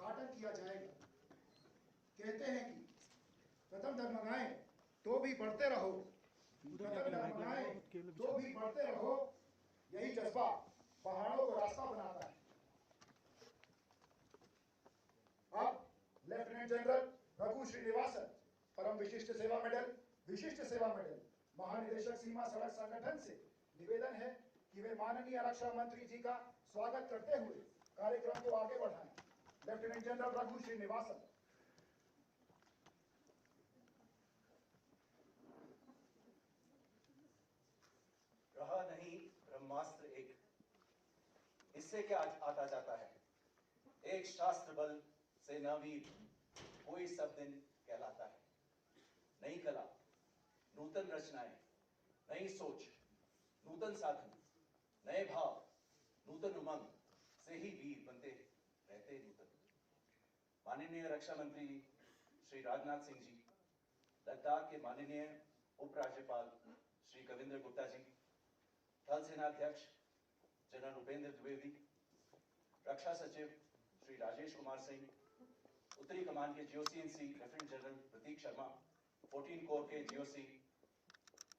उद्घाटन किया जाएगा। कहते हैं कि कदम डगमगाएं तो भी बढ़ते रहो, कदम डगमगाएं तो भी बढ़ते रहो, यही जज्बा पहाड़ों को रास्ता बनाता है। अब लेफ्टिनेंट जनरल रघु श्रीनिवासन परम विशिष्ट सेवा मेडल महानिदेशक सीमा सड़क संगठन से निवेदन है कि वे माननीय रक्षा मंत्री जी का स्वागत करते हुए कार्यक्रम को आगे बढ़ाएं। Lieutenant general Raghu Srinivasan. रहा नहीं ब्रह्मास्त्र एक, इससे क्या आता जाता है। एक शास्त्र बल से न वीर कोई सब दिन कहलाता है। नई कला, नूतन रचनाएं, नई सोच, नूतन साधन, नए भाव, नूतन उमंग से ही वीर बनते रहते नूतन। माननीय रक्षा मंत्री श्री राजनाथ सिंह जी, लद्दाख के माननीय उपराज्यपाल श्री कविंद्र गुप्ता जी, थल सेनाध्यक्ष जनरल उपेंद्र द्विवेदी, रक्षा सचिव श्री राजेश कुमार सिंह, उत्तरी कमान के जीओसी-इन-सी लेफ्टिनेंट जनरल प्रतीक शर्मा, 14 कोर के GOC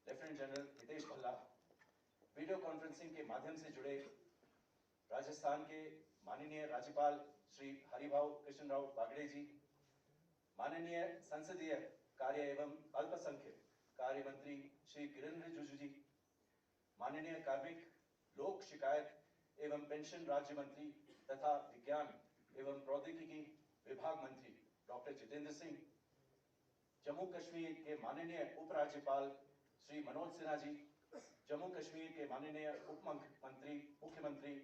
lieutenant general Hitesh Bhalla, video conferencing के माध्यम से जुड़े राजस्थान के माननीय राज्यपाल श्री हरिभाऊ कृष्ण राव बागड़े जी, माननीय संसदीय कार्य एवं अल्पसंख्यक कार्य मंत्री श्री किरण रिजिजू जी, माननीय कार्मिक लोक शिकायत एवं पेंशन राज्य मंत्री तथा विज्ञान एवं प्रौद्योगिकी विभाग मंत्री डॉक्टर जितेंद्र सिंह, जम्मू कश्मीर के माननीय उपराज्यपाल श्री मनोज सिन्हा जी, जम्मू कश्मीर के माननीय उप मुख्यमंत्री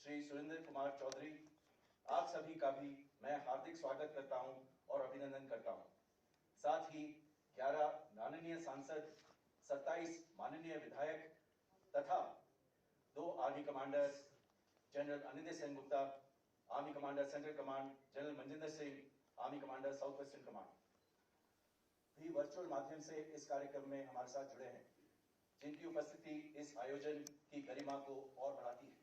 श्री सुरेंद्र कुमार चौधरी, आप सभी का भी मैं हार्दिक स्वागत करता हूं और अभिनंदन करता हूं। साथ ही 11 माननीय सांसद, 27 माननीय विधायक तथा 2 army commander general Anindar Sen Gupta, army commander central command general Manjinder Singh, army commander south western command भी वर्चुअल माध्यम से इस कार्यक्रम में हमारे साथ जुड़े हैं, जिनकी उपस्थिति इस आयोजन की गरिमा को और बढ़ाती है।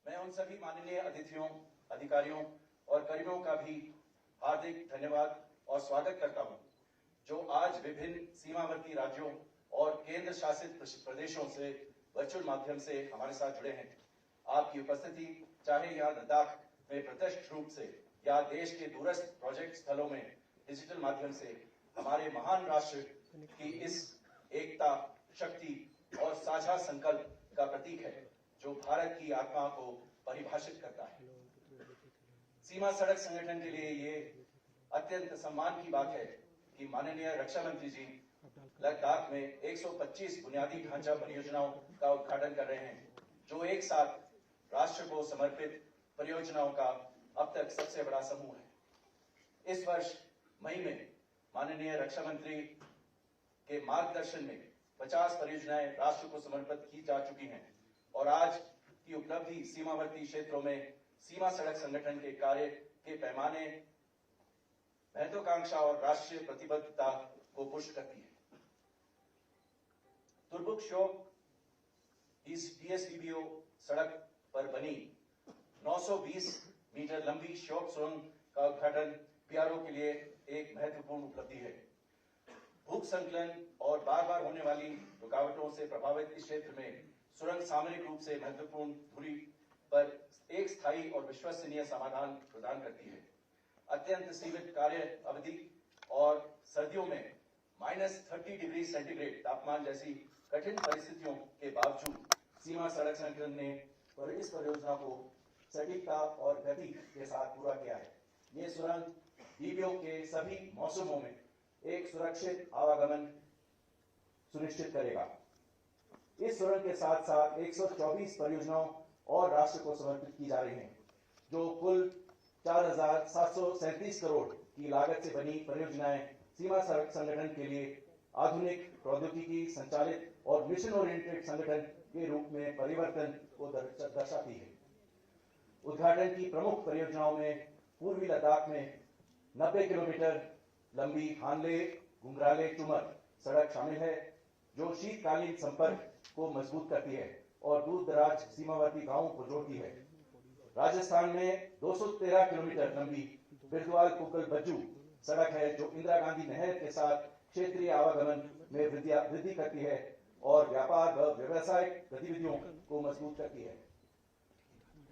मैं उन सभी माननीय अतिथियों, अधिकारियों और कर्मियों का भी हार्दिक धन्यवाद और स्वागत करता हूं, जो आज विभिन्न सीमावर्ती राज्यों और केंद्र शासित प्रदेशों से वर्चुअल माध्यम से हमारे साथ जुड़े हैं। आपकी उपस्थिति चाहे यहाँ लद्दाख में प्रत्यक्ष रूप से या देश के दूरस्थ प्रोजेक्ट स्थलों में डिजिटल माध्यम से हमारे महान राष्ट्र की इस एकता, शक्ति और साझा संकल्प का प्रतीक है, जो भारत की आत्मा को परिभाषित करता है। सीमा सड़क संगठन के लिए ये अत्यंत सम्मान की बात है कि माननीय रक्षा मंत्री जी लद्दाख में 125 बुनियादी ढांचा परियोजनाओं का उद्घाटन कर रहे हैं, जो एक साथ राष्ट्र को समर्पित परियोजनाओं का अब तक सबसे बड़ा समूह है। इस वर्ष मई में माननीय रक्षा मंत्री के मार्गदर्शन में 50 परियोजनाएं राष्ट्र को समर्पित की जा चुकी हैं और आज की उपलब्धि सीमावर्ती क्षेत्रों में सीमा सड़क संगठन के कार्य के पैमाने, महत्वाकांक्षा और राष्ट्रीय प्रतिबद्धता को पुष्ट करती है। तुर्बुक श्योक इस डीएसडीबीओ सड़क पर बनी 920 मीटर लंबी श्योक सुरंग का उद्घाटन पीआरओ के लिए एक महत्वपूर्ण उपलब्धि है। भूख संकलन और बार बार होने वाली रुकावटों से प्रभावित इस क्षेत्र में सुरंग सामरिक रूप से महत्वपूर्ण दूरी पर एक स्थायी और विश्वसनीय समाधान प्रदान करती है। अत्यंत सीमित कार्य अवधि और सर्दियों में -30 डिग्री सेंटीग्रेड तापमान जैसी कठिन परिस्थितियों के बावजूद सीमा सड़क संगठन ने इस परियोजना को सटीकता और गति के साथ पूरा किया है। ये सुरंग डीबीओ के सभी मौसमों में एक सुरक्षित आवागमन सुनिश्चित करेगा। इस सुरंग के साथ साथ 124 परियोजनाओं और राष्ट्र को समर्पित की जा रही हैं, जो कुल 4,737 करोड़ की लागत से बनी परियोजनाएं सीमा सड़क संगठन के लिए आधुनिक प्रौद्योगिकी संचालित और मिशन ओरिएंटेड संगठन के रूप में परिवर्तन को दर्शाती है। उद्घाटन की प्रमुख परियोजनाओं में पूर्वी लद्दाख में 90 किलोमीटर लंबी हानले घुंघराले टुमर सड़क शामिल है, जो शीतकालीन संपर्क को मजबूत करती है और दूर दराज सीमावर्ती गांवों को जोड़ती है। राजस्थान में 213 किलोमीटर लंबी बिरदवाल कुकल बज्जू सड़क है, जो इंदिरा गांधी नहर के साथ क्षेत्रीय आवागमन में वृद्धि करती है और व्यापार व व्यवसायिक गतिविधियों को मजबूत करती है।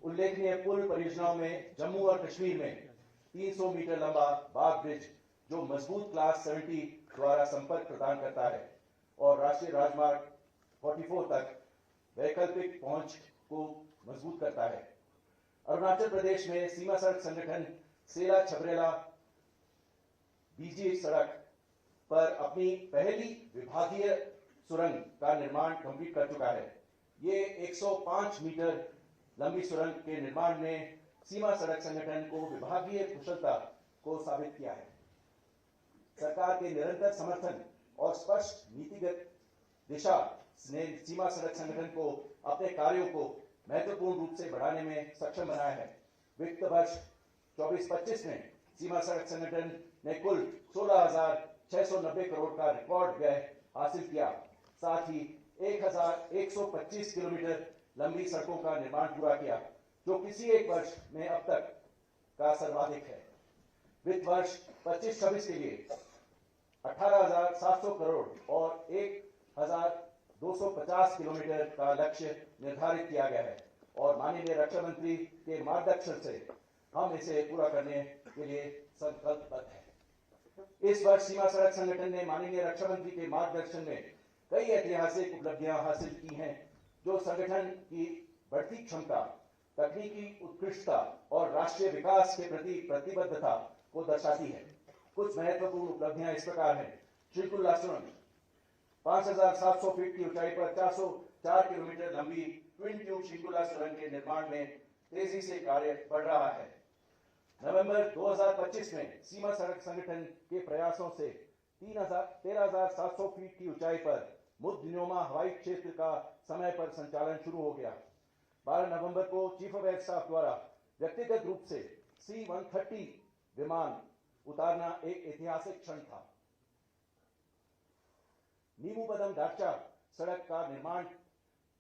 उल्लेखनीय पुल परियोजनाओं में जम्मू और कश्मीर में 300 मीटर लंबा बाघ ब्रिज, जो मजबूत क्लास 70 द्वारा संपर्क प्रदान करता है और राष्ट्रीय राजमार्ग 44 तक वैकल्पिक पहुंच को मजबूत करता है। अरुणाचल प्रदेश में सीमा सड़क संगठन सेला छबरेला बीजी सड़क पर अपनी पहली विभागीय सुरंग का निर्माण कंप्लीट कर चुका है। ये 105 मीटर लंबी सुरंग के निर्माण ने सीमा सड़क संगठन को विभागीय कुशलता को साबित किया है। सरकार के निरंतर समर्थन और स्पष्ट नीतिगत दिशा ने सीमा सड़क संगठन को अपने कार्यों को महत्वपूर्ण रूप से बढ़ाने में सक्षम बनाया है। वित्त वर्ष 24-25 में सीमा सड़क संगठन ने कुल 16,690 करोड़ का रिकॉर्ड व्यय हासिल किया। साथ ही 1,125 किलोमीटर लंबी सड़कों का निर्माण पूरा किया, जो किसी एक वर्ष में अब तक का सर्वाधिक है। वित्त वर्ष 25-26 के लिए 18,700 करोड़ और 1,250 किलोमीटर का लक्ष्य निर्धारित किया गया है और माननीय रक्षा मंत्री के मार्गदर्शन से हम इसे पूरा करने के लिए संकल्पबद्ध हैं। इस वर्ष सीमा सड़क संगठन ने माननीय रक्षा मंत्री के मार्गदर्शन में कई ऐतिहासिक उपलब्धियां हासिल की हैं, जो संगठन की बढ़ती क्षमता, तकनीकी उत्कृष्टता और राष्ट्रीय विकास के प्रति प्रतिबद्धता को दर्शाती है। कुछ महत्वपूर्ण उपलब्धियां इस प्रकार हैं। श्रीकुल्ला सुरंग 5,700 फीट की ऊंचाई पर 404 किलोमीटर लंबी ट्विन ट्यूब श्रीकुल्ला सुरंग के निर्माण में तेजी से कार्य बढ़ रहा है। नवंबर 2025 में सीमा सड़क संगठन के प्रयासों से 13,700 फीट की ऊंचाई पर मुद्दनुमा हवाई क्षेत्र का समय पर संचालन शुरू हो गया। 12 नवंबर को चीफ ऑफ एयर स्टाफ द्वारा व्यक्तिगत रूप से C-130 विमान उतारना एक ऐतिहासिक क्षण था। नीमूपदम दारचा सड़क का निर्माण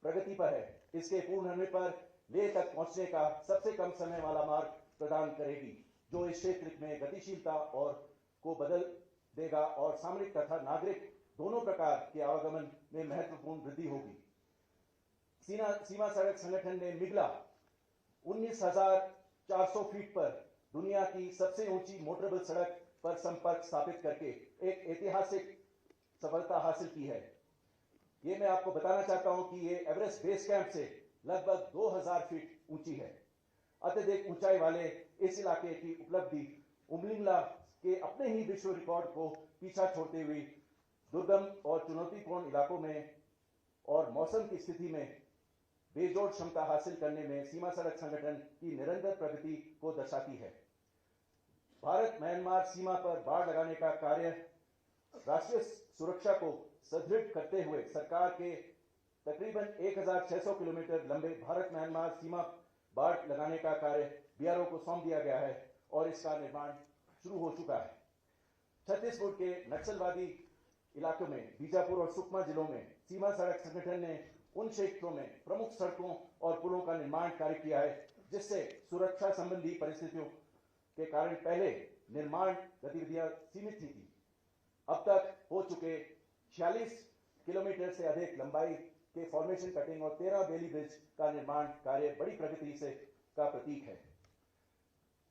प्रगति पर है। इसके पूर्ण होने पर लेह तक पहुंचने का सबसे कम समय वाला मार्ग प्रदान करेगी, जो इस क्षेत्र में गतिशीलता और को बदल देगा और सामरिक तथा नागरिक दोनों प्रकार के आवागमन में महत्वपूर्ण वृद्धि होगी। सीमा सड़क संगठन ने मिगला 19,400 फीट पर दुनिया की सबसे ऊंची मोटरेबल सड़क पर संपर्क स्थापित करके एक ऐतिहासिक सफलता हासिल की है। ये मैं आपको बताना चाहता हूं कि ये एवरेस्ट बेस कैंप से लगभग 2,000 फीट ऊंची है। अत्यधिक ऊंचाई वाले इस इलाके की उपलब्धि उमलिंगला के अपने ही विश्व रिकॉर्ड को पीछा छोड़ते हुए दुर्गम और चुनौतीपूर्ण इलाकों में और मौसम की स्थिति में बेजोड़ क्षमता हासिल करने में सीमा सड़क संगठन की निरंतर प्रगति को दर्शाती है। भारत म्यांमार सीमा पर बाड़ लगाने का कार्य राष्ट्रीय सुरक्षा को सुदृढ़ करते हुए सरकार के तकरीबन 1,600 किलोमीटर लंबे भारत म्यांमार सीमा बाड़ लगाने का कार्य बीआरओ को सौंप दिया गया है और इसका निर्माण शुरू हो चुका है। छत्तीसगढ़ के नक्सलवादी इलाकों में बीजापुर और सुकमा जिलों में सीमा सड़क संगठन ने उन क्षेत्रों में प्रमुख सड़कों और पुलों का निर्माण कार्य किया है, जिससे सुरक्षा संबंधी परिस्थितियों के कारण पहले निर्माण गतिविधियां सीमित थी। अब तक हो चुके 46 किलोमीटर से अधिक लंबाई के फॉर्मेशन कटिंग और 13 बेली ब्रिज का निर्माण कार्य बड़ी प्रगति से का प्रतीक है।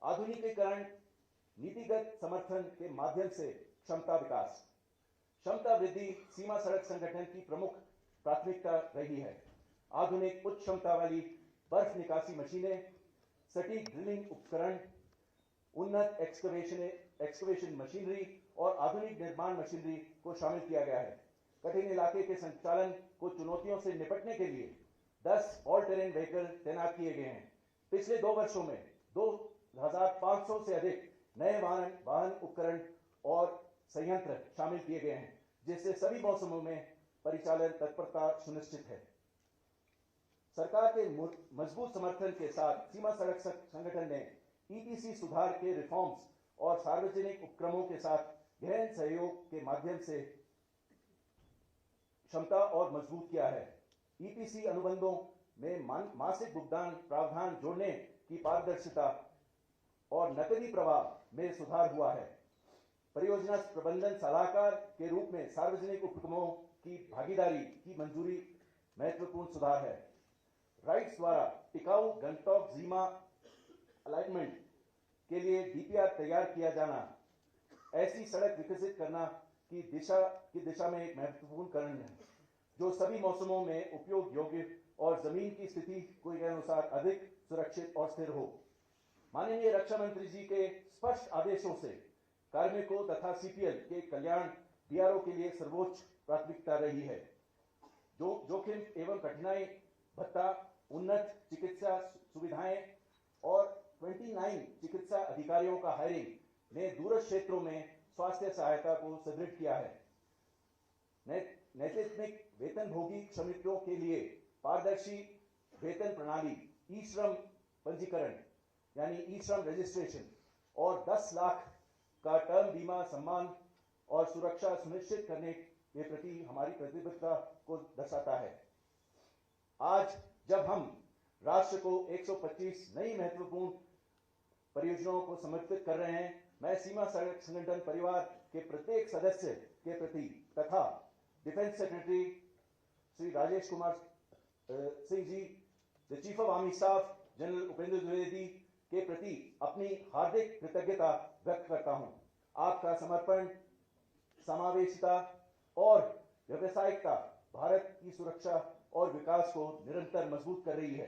आधुनिकीकरण, नीतिगत समर्थन के माध्यम से क्षमता विकास, क्षमता वृद्धि सीमा सड़क संगठन की प्रमुख प्राथमिकता रही है। आधुनिक उच्च क्षमता वाली बर्फ निकासी मशीनें, सटीक ड्रिलिंग उपकरण, उन्नत एक्सकवेशन मशीनरी और आधुनिक निर्माण मशीनरी को शामिल किया गया है। कठिन इलाके के संचालन को चुनौतियों से निपटने के लिए 10 ऑल टेरेन व्हीकल तैनात किए गए हैं। पिछले 2 वर्षों में 2,500 से अधिक नए वाहन उपकरण और संयंत्र शामिल किए गए हैं, जिससे सभी मौसमों में परिचालन तत्परता सुनिश्चित है। सरकार के मजबूत समर्थन के साथ सीमा सड़क संगठन ने ईटीसी सुधार के रिफॉर्म्स और सार्वजनिक उपक्रमों के साथ गहन सहयोग के माध्यम से क्षमता और मजबूत किया है। ईटीसी अनुबंधों में मासिक भुगतान प्रावधान जोड़ने की पारदर्शिता और नकदी प्रवाह में सुधार हुआ है। परियोजना प्रबंधन सलाहकार के रूप में सार्वजनिक उपक्रमों की भागीदारी की मंजूरी महत्वपूर्ण सुधार है। राइट्स द्वारा टिकाऊ गंगटोक जीमा अलाइनमेंट के लिए डीपीआर तैयार किया जाना ऐसी सड़क विकसित करना की दिशा में एक महत्वपूर्ण कदम है, जो सभी मौसमों में उपयोग योग्य और जमीन की स्थिति के अनुसार अधिक सुरक्षित और स्थिर हो। माननीय रक्षा मंत्री जी के स्पष्ट आदेशों से कार्मिकों तथा सीपीएल के कल्याण बीआरओ के लिए सर्वोच्च प्राथमिकता रही है। जोखिम एवं कठिनाई भत्ता, उन्नत चिकित्सा सुविधाएं और 29 चिकित्सा अधिकारियों का हायरिंग ने दूरस्थ क्षेत्रों में स्वास्थ्य सहायता को सुदृढ़ किया है। नैतिक वेतनभोगी श्रमिकों के लिए पारदर्शी वेतन प्रणाली, ई श्रम पंजीकरण यानी ई श्रम रजिस्ट्रेशन और 10 लाख का टर्म बीमा सम्मान और सुरक्षा सुनिश्चित करने के प्रति हमारी प्रतिबद्धता को दर्शाता है। आज जब हम राष्ट्र को 125 नई महत्वपूर्ण परियोजनाओं को समर्पित कर रहे हैं, मैं सीमा सड़क संगठन परिवार के प्रत्येक सदस्य के प्रति तथा defence secretary Shri Rajesh Kumar Singh ji, the chief of army staff general Upendra Dwivedi के प्रति अपनी हार्दिक कृतज्ञता व्यक्त करता हूं। आपका समर्पण, समावेशिता और व्यावसायिकता भारत की सुरक्षा और विकास को निरंतर मजबूत कर रही है।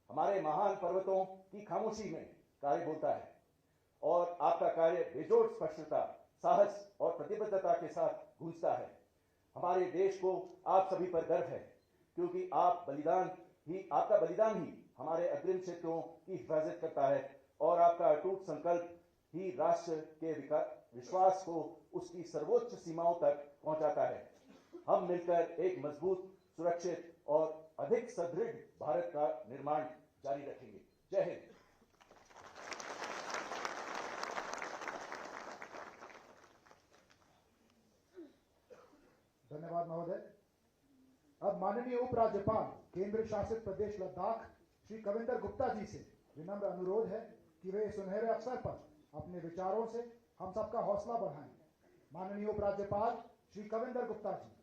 हमारे महान पर्वतों की खामोशी में कार्य बोलता है और आपका कार्य बेजोड़ स्पष्टता, साहस और प्रतिबद्धता के साथ गूंजता है। हमारे देश को आप सभी पर गर्व है, क्योंकि आपका बलिदान ही हमारे अग्रिम क्षेत्रों की हिफाजत करता है और आपका अटूट संकल्प ही राष्ट्र के विश्वास को उसकी सर्वोच्च सीमाओं तक पहुंचाता है। हम मिलकर एक मजबूत, सुरक्षित और अधिक सुदृढ़ भारत का निर्माण जारी रखेंगे। जय हिंद। धन्यवाद महोदय। अब माननीय उपराज्यपाल केंद्र शासित प्रदेश लद्दाख श्री कविंदर गुप्ता जी से विनम्र अनुरोध है कि वे सुनहरे अवसर पर अपने विचारों से हम सबका हौसला बढ़ाएं। माननीय उपराज्यपाल श्री कविंदर गुप्ता जी।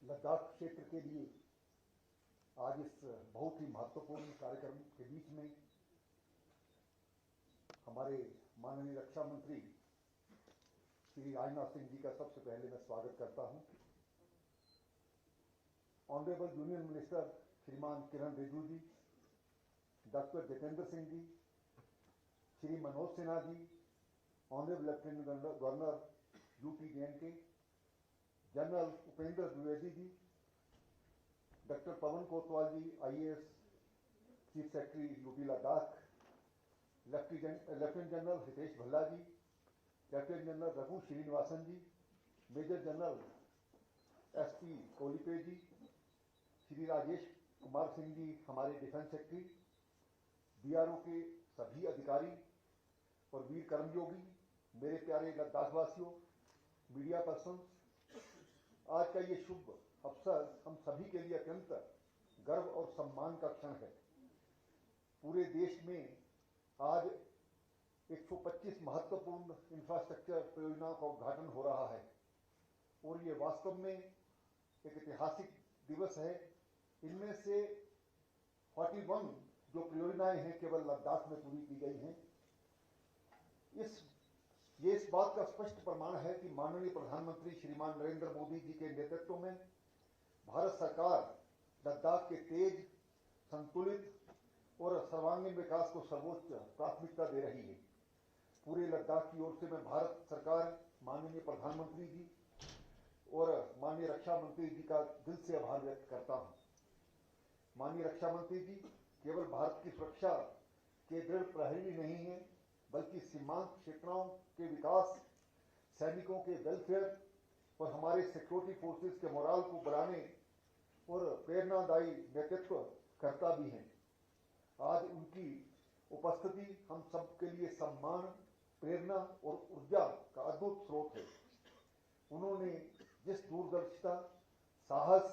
लद्दाख क्षेत्र के लिए आज इस बहुत ही महत्वपूर्ण कार्यक्रम के बीच में हमारे माननीय रक्षा मंत्री श्री राजनाथ सिंह जी का सबसे पहले मैं स्वागत करता हूं। ऑनरेबल यूनियन मिनिस्टर श्रीमान Kiren Rijiju ji, doctor Jitendra Singh ji, Shri Manoj Sinha ji, honourable lieutenant governor UP J and K, general Upendra Dwivedi ji, doctor Pawan Kotwal ji, IAS chief secretary UP Ladakh, lieutenant general Hitesh Bhalla ji, lieutenant general Raghu Srinivasan ji, major general SP Kolipe ji, Shri Rajesh Kumar Singh ji हमारे डिफेंस सेक्रेटरी, बीआरओ के सभी अधिकारी और वीर कर्मयोगी, मेरे प्यारे लद्दाखवासियों, मीडिया पर्सन, आज का ये शुभ अवसर हम सभी के लिए अत्यंत गर्व और सम्मान का क्षण है। पूरे देश में आज 125 महत्वपूर्ण इंफ्रास्ट्रक्चर परियोजनाओं का उद्घाटन हो रहा है और ये वास्तव में एक ऐतिहासिक दिवस है। इनमें से 41 जो परियोजनाएं हैं केवल लद्दाख में पूरी की गई हैं। ये इस बात का स्पष्ट प्रमाण है कि माननीय प्रधानमंत्री श्रीमान नरेंद्र मोदी जी के नेतृत्व में भारत सरकार लद्दाख के तेज, संतुलित और सर्वांगीण विकास को सर्वोच्च प्राथमिकता दे रही है। पूरे लद्दाख की ओर से मैं भारत सरकार, माननीय प्रधानमंत्री जी और माननीय रक्षा मंत्री जी का दिल से आभार व्यक्त करता हूं। माननीय रक्षा मंत्री जी केवल भारत की सुरक्षा के दृढ़ प्रहरी नहीं है, बल्कि सीमांत क्षेत्रों के विकास, सैनिकों के वेलफेयर और हमारे सिक्योरिटी फोर्सेस के मोराल को बढ़ाने और प्रेरणादायी नेतृत्व करता भी हैं। आज उनकी उपस्थिति हम सब के लिए सम्मान, प्रेरणा और ऊर्जा का अद्भुत स्रोत है। उन्होंने जिस दूरदर्शिता, साहस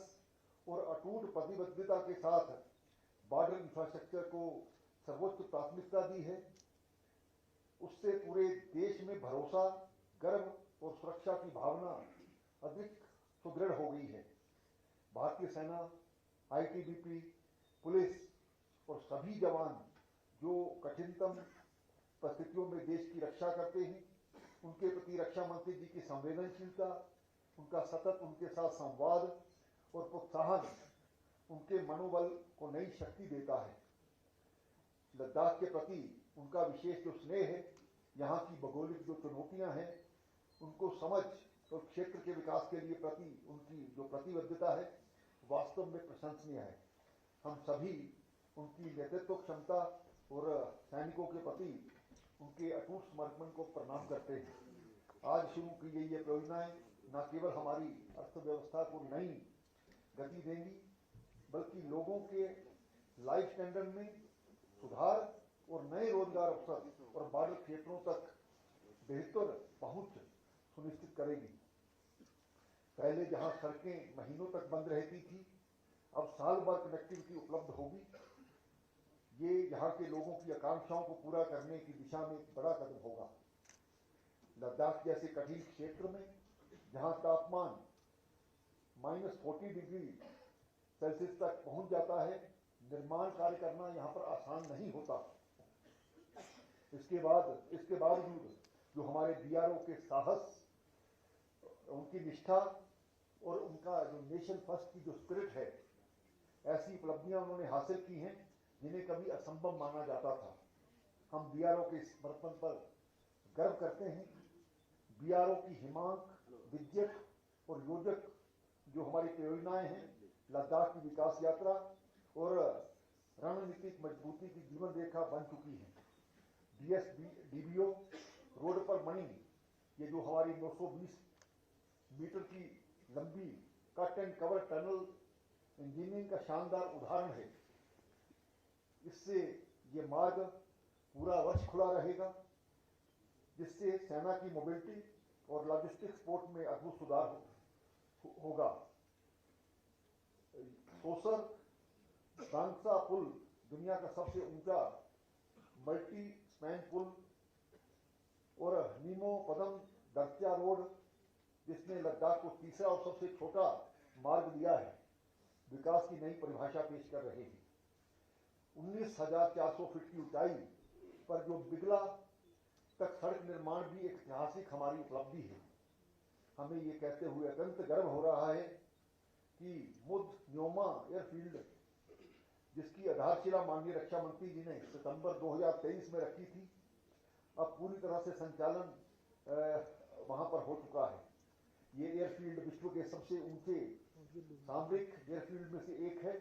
और अटूट प्रतिबद्धता के साथ बॉर्डर इंफ्रास्ट्रक्चर को सर्वोच्च प्राथमिकता दी है, उससे पूरे देश में भरोसा, गर्व और सुरक्षा की भावना अधिक सुदृढ़ हो गई है। भारतीय सेना, आईटीबीपी, पुलिस और सभी जवान जो कठिनतम परिस्थितियों में देश की रक्षा करते हैं, उनके प्रति रक्षा मंत्री जी की संवेदनशीलता, उनका सतत उनके साथ संवाद और प्रोत्साहन उनके मनोबल को नई शक्ति देता है। लद्दाख के प्रति उनका विशेष जो स्नेह है, यहाँ की भौगोलिक जो चुनौतियां हैं उनको समझ और क्षेत्र के विकास के लिए प्रति उनकी जो प्रतिबद्धता है वास्तव में प्रशंसनीय है। हम सभी उनकी नेतृत्व क्षमता और सैनिकों के प्रति उनके अटूट समर्पण को प्रणाम करते हैं। आज शुरू की गई ये परियोजनाएं न केवल हमारी अर्थव्यवस्था को नई गति देंगी, बल्कि लोगों के लाइफ स्टैंडर्ड में सुधार और नए रोजगार अवसर और बॉर्डर क्षेत्रों तक बेहतर पहुंच सुनिश्चित करेगी। पहले जहां सड़कें महीनों तक बंद रहती थी, अब साल भर कनेक्टिविटी उपलब्ध होगी। ये यहाँ के लोगों की आकांक्षाओं को पूरा करने की दिशा में एक बड़ा कदम होगा। लद्दाख जैसे कठिन क्षेत्र में जहाँ तापमान -40 डिग्री सेल्सियस तक पहुंच जाता है, निर्माण कार्य करना यहाँ पर आसान नहीं होता। इसके बावजूद जो हमारे बीआरओ के साहस, उनकी निष्ठा और उनका जो नेशन फर्स्ट की जो स्पिरिट है, ऐसी उपलब्धियां उन्होंने हासिल की हैं जिन्हें कभी असंभव माना जाता था। हम बीआरओ के समर्पण पर गर्व करते हैं। बीआरओ की हिमांक, विद्यक और योजक जो हमारी परियोजनाएं हैं, लद्दाख की विकास यात्रा और रणनीतिक मजबूती की जीवन रेखा बन चुकी है। डीबीओ रोड पर बनी ये जो हमारी 920 मीटर की लंबी cut and cover tunnel engineering का शानदार उदाहरण है। इससे ये मार्ग पूरा वर्ष खुला रहेगा, जिससे सेना की मोबिलिटी और लॉजिस्टिक सपोर्ट में अद्भुत सुधार होगा। सोसर दांगसा पुल दुनिया का सबसे ऊंचा मल्टी स्पैन पुल और नीमो पदम दर्त्या रोड, जिसने लद्दाख को तीसरा और सबसे छोटा मार्ग दिया है, विकास की नई परिभाषा पेश कर रहे हैं। 19,400 फीट की ऊंचाई पर जो बिगला तक सड़क निर्माण भी एक ऐतिहासिक हमारी उपलब्धि है। हमें ये कहते हुए अत्यंत गर्व हो रहा है कि मुद न्योमा एयरफील्ड, जिसकी आधारशिला माननीय रक्षा मंत्री जी ने सितंबर 2023 में रखी थी, अब पूरी तरह से संचालन वहां पर हो चुका है। ये एयरफील्ड विश्व के सबसे ऊंचे सामरिक एयरफील्ड में से एक है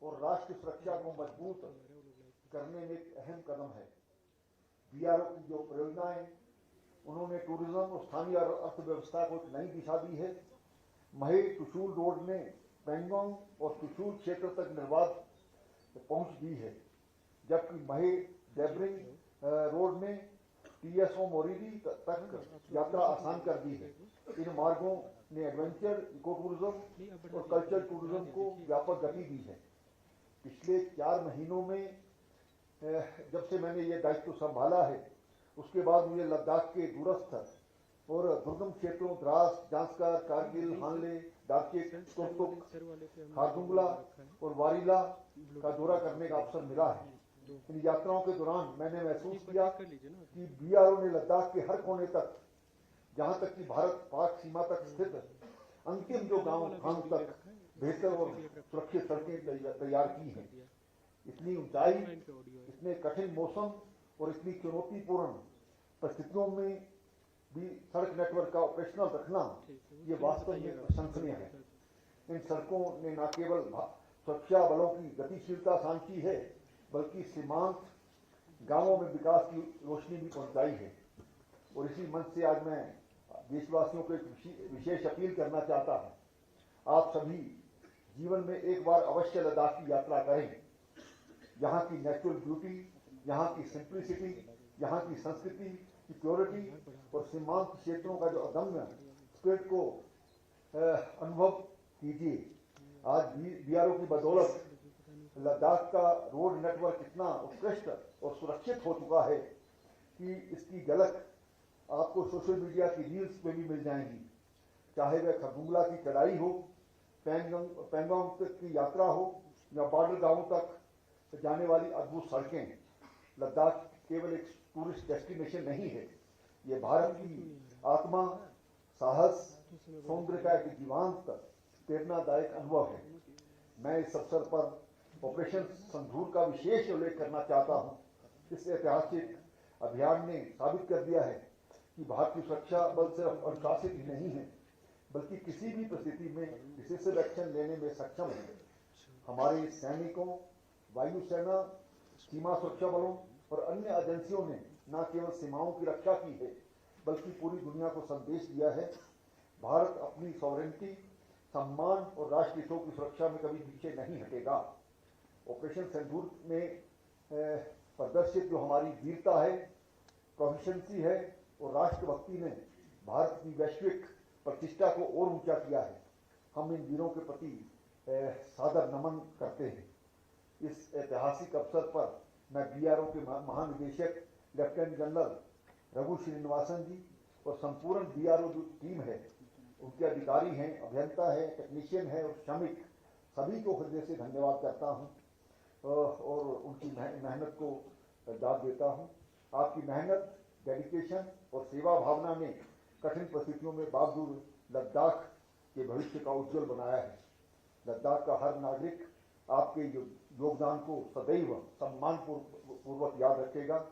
और राष्ट्र सुरक्षा को मजबूत करने में एक अहम कदम है। बीआरओ की जो परियोजनाएं, उन्होंने टूरिज्म और स्थानीय अर्थव्यवस्था को एक नई दिशा दी है। महे चुशूल रोड ने पेंगोंग और चुशूल क्षेत्र तक निर्बाध पहुंच दी है, जबकि महे डेबरिंग रोड ने टीएसओ मोरीरी तक यात्रा आसान कर दी है। इन मार्गों ने एडवेंचर, इको टूरिज्म और कल्चर टूरिज्म को व्यापक गति दी है। पिछले 4 महीनों में जब से मैंने ये दायित्व संभाला है, उसके बाद मुझे लद्दाख के दूरस्थ और दुर्गम क्षेत्रों द्रास, जांस्कर, कारगिल, हानले, डार्चे, तुर्तुक, खारदुंगला और वारीला का दौरा करने का अवसर मिला है। इन यात्राओं के दौरान मैंने महसूस किया कि बीआरओ ने लद्दाख के हर कोने तक, जहां तक कि भारत पाक सीमा तक स्थित अंतिम जो गांव तक बेहतर और सुरक्षित सड़कें तैयार की हैं। इतनी ऊंचाई, इतने कठिन मौसम और इतनी चुनौतीपूर्ण परिस्थितियों में भी सड़क नेटवर्क का ऑपरेशनल रखना, ये वास्तव में प्रशंसनीय है। इन सड़कों ने न केवल सुरक्षा बलों की गतिशीलता सांची है, बल्कि सीमांत गांवों में विकास की रोशनी भी पहुंचाई है। और इसी मंच से आज मैं देशवासियों को एक विशेष अपील करना चाहता हूं। आप सभी जीवन में एक बार अवश्य लद्दाख की यात्रा करें। यहाँ की नेचुरल ब्यूटी, यहाँ की सिंप्लिसिटी, यहाँ की संस्कृति की प्योरिटी और सीमांत क्षेत्रों का जो अदम्य स्पिरिट को अनुभव कीजिए। आज बीआरओ की बदौलत लद्दाख का रोड नेटवर्क इतना उत्कृष्ट और सुरक्षित हो चुका है कि इसकी झलक आपको सोशल मीडिया की रील्स पे भी मिल जाएंगी। चाहे वह खरदुंगला की चढ़ाई हो, पैंगोंग तक की यात्रा हो या बॉर्डर गांवों तक जाने वाली अद्भुत सड़कें। लद्दाख केवल एक टूरिस्ट डेस्टिनेशन नहीं है, ये भारत की आत्मा, साहस, सौंदर्य का एक जीवंत प्रेरणादायक अनुभव है। मैं इस अवसर पर ऑपरेशन संधूर का विशेष उल्लेख करना चाहता हूँ। इस ऐतिहासिक अभियान ने साबित कर दिया है कि भारतीय सुरक्षा बल सिर्फ अनुशासित ही नहीं है, बल्कि किसी भी परिस्थिति में डिसिसिव एक्शन लेने में सक्षम है। हमारे सैनिकों, वायुसेना, सीमा सुरक्षा बलों और अन्य एजेंसियों ने न केवल सीमाओं की रक्षा की है, बल्कि पूरी दुनिया को संदेश दिया है भारत अपनी सॉवरेनिटी, सम्मान और राष्ट्र हितों की सुरक्षा में कभी पीछे नहीं हटेगा। ऑपरेशन सिंदूर में प्रदर्शित जो हमारी वीरता है, प्रोफिशिएंसी है और राष्ट्रभक्ति ने भारत की वैश्विक प्रतिष्ठा को और ऊंचा किया है। हम इन वीरों के प्रति सादर नमन करते हैं। इस ऐतिहासिक अवसर पर मैं बीआरओ के महानिदेशक लेफ्टिनेंट जनरल रघु श्रीनिवासन जी और संपूर्ण बीआरओ जो टीम है, उनके अधिकारी हैं, अभियंता है, टेक्नीशियन है और श्रमिक, सभी को हृदय से धन्यवाद करता हूं और उनकी मेहनत को दाद देता हूं। आपकी मेहनत, डेडिकेशन और सेवा भावना ने कठिन परिस्थितियों में बावजूद लद्दाख के भविष्य का उज्जवल बनाया है। लद्दाख का हर नागरिक आपके योगदान को सदैव सम्मान पूर्वक याद रखेगा।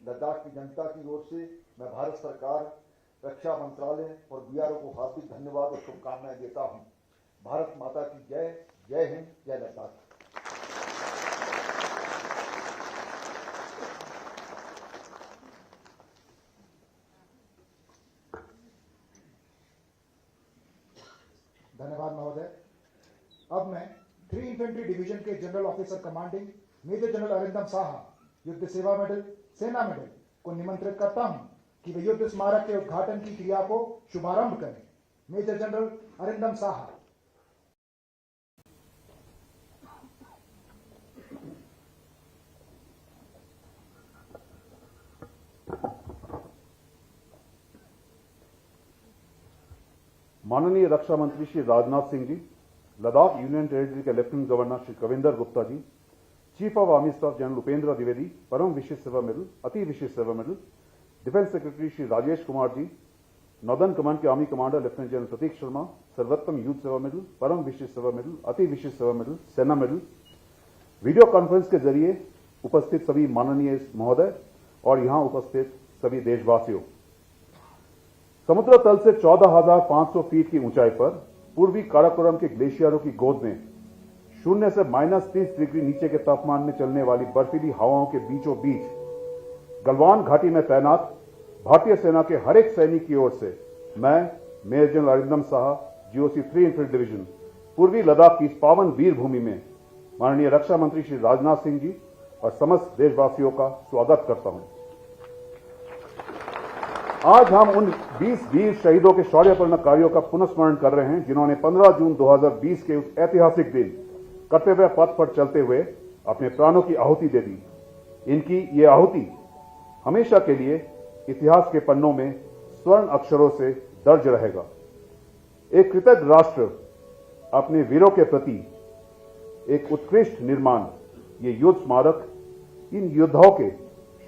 लद्दाख की जनता की ओर से मैं भारत सरकार, रक्षा मंत्रालय और बीआरओ को हार्दिक धन्यवाद और शुभकामनाएं देता हूं। भारत माता की जय। जय हिंद, जय लद्दाख। धन्यवाद महोदय। अब मैं 3 इन्फेंट्री डिवीजन के general officer commanding major general Arindam Saha, Yudh Seva medal, सेना मेडल को निमंत्रित करता हूं कि वे युद्ध स्मारक के उद्घाटन की क्रिया को शुभारंभ करें। Major general Arindam Saha. माननीय रक्षा मंत्री श्री राजनाथ सिंह जी, लद्दाख यूनियन टेरिटरी के lieutenant governor Shri Kavinder Gupta ji, chief of army staff general Upendra Dwivedi, Param Vishisht Seva medal, Ati Vishisht Seva medal, defence secretary Shri Rajesh Kumar ji, northern command के आर्मी कमांडर लेफ्टिनेंट जनरल प्रतीक शर्मा, सर्वोत्तम यूथ सेवा मेडल, परम विशिष्ट सेवा मेडल, अति विशिष्ट सेवा मेडल, सेना मेडल, वीडियो कॉन्फ्रेंस के जरिए उपस्थित सभी माननीय महोदय और यहां उपस्थित सभी देशवासियों, समुद्र तल से 14,500 फीट की ऊंचाई पर पूर्वी काराकोरम के ग्लेशियरों की गोद में 0 से -30 डिग्री नीचे के तापमान में चलने वाली बर्फीली हवाओं के बीचों बीच गलवान घाटी में तैनात भारतीय सेना के हर एक सैनिक की ओर से मैं major general Arindam Saha, GOC 3 infantry division, पूर्वी लद्दाख की इस पावन वीर भूमि में माननीय रक्षा मंत्री श्री राजनाथ सिंह जी और समस्त देशवासियों का स्वागत करता हूं। आज हम उन 20 वीर शहीदों के शौर्यपूर्ण कार्यों का पुनस्मरण कर रहे हैं, जिन्होंने 15 जून 2020 के उस ऐतिहासिक दिन कर्तव्य पथ पर चलते हुए अपने प्राणों की आहुति दे दी। इनकी ये आहुति हमेशा के लिए इतिहास के पन्नों में स्वर्ण अक्षरों से दर्ज रहेगा। एक कृतज्ञ राष्ट्र अपने वीरों के प्रति एक उत्कृष्ट निर्माण, ये युद्ध स्मारक इन योद्धाओं के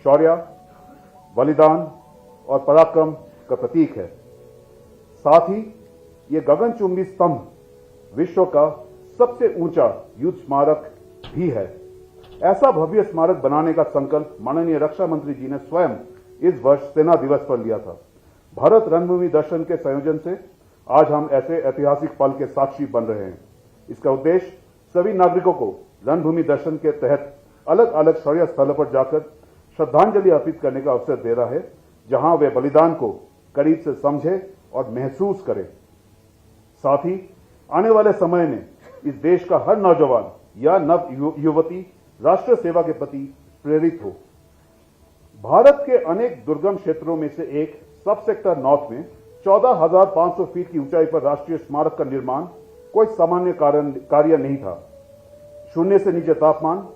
शौर्य, बलिदान और पराक्रम का प्रतीक है। साथ ही ये गगनचुंबी स्तंभ विश्व का सबसे ऊंचा युद्ध स्मारक भी है। ऐसा भव्य स्मारक बनाने का संकल्प माननीय रक्षा मंत्री जी ने स्वयं इस वर्ष सेना दिवस पर लिया था। भारत रणभूमि दर्शन के संयोजन से आज हम ऐसे ऐतिहासिक पल के साक्षी बन रहे हैं। इसका उद्देश्य सभी नागरिकों को रणभूमि दर्शन के तहत अलग अलग शौर्य स्थलों पर जाकर श्रद्धांजलि अर्पित करने का अवसर दे रहा है, जहां वे बलिदान को करीब से समझे और महसूस करें। साथ ही आने वाले समय में इस देश का हर नौजवान या नव युवती राष्ट्र सेवा के प्रति प्रेरित हो। भारत के अनेक दुर्गम क्षेत्रों में से एक सब सेक्टर नॉर्थ में 14,500 फीट की ऊंचाई पर राष्ट्रीय स्मारक का निर्माण कोई सामान्य कार्य नहीं था। शून्य से नीचे तापमान,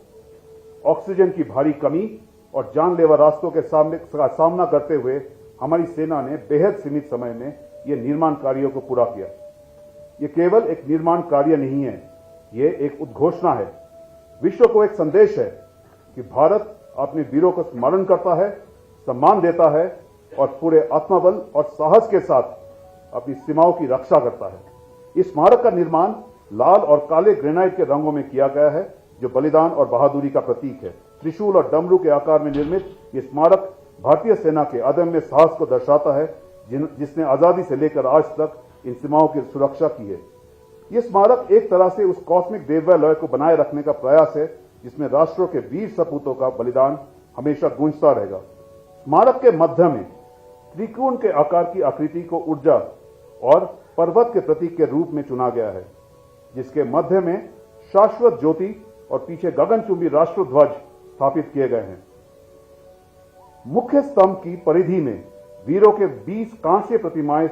ऑक्सीजन की भारी कमी और जानलेवा रास्तों के सामना करते हुए हमारी सेना ने बेहद सीमित समय में यह निर्माण कार्यों को पूरा किया। यह केवल एक निर्माण कार्य नहीं है, यह एक उद्घोषणा है, विश्व को एक संदेश है कि भारत अपने वीरों को स्मरण करता है, सम्मान देता है और पूरे आत्मबल और साहस के साथ अपनी सीमाओं की रक्षा करता है। इस स्मारक का निर्माण लाल और काले ग्रेनाइट के रंगों में किया गया है, जो बलिदान और बहादुरी का प्रतीक है। त्रिशूल और डमरू के आकार में निर्मित यह स्मारक भारतीय सेना के अदम्य साहस को दर्शाता है, जिसने आजादी से लेकर आज तक इन सीमाओं की सुरक्षा की है। यह स्मारक एक तरह से उस कॉस्मिक देवलय को बनाए रखने का प्रयास है, जिसमें राष्ट्रों के वीर सपूतों का बलिदान हमेशा गूंजता रहेगा। स्मारक के मध्य में त्रिकोण के आकार की आकृति को ऊर्जा और पर्वत के प्रतीक के रूप में चुना गया है, जिसके मध्य में शाश्वत ज्योति और पीछे गगनचुंबी राष्ट्रध्वज स्थापित किए गए हैं। मुख्य स्तंभ की परिधि में वीरों के 20 कांस्य प्रतिमाएं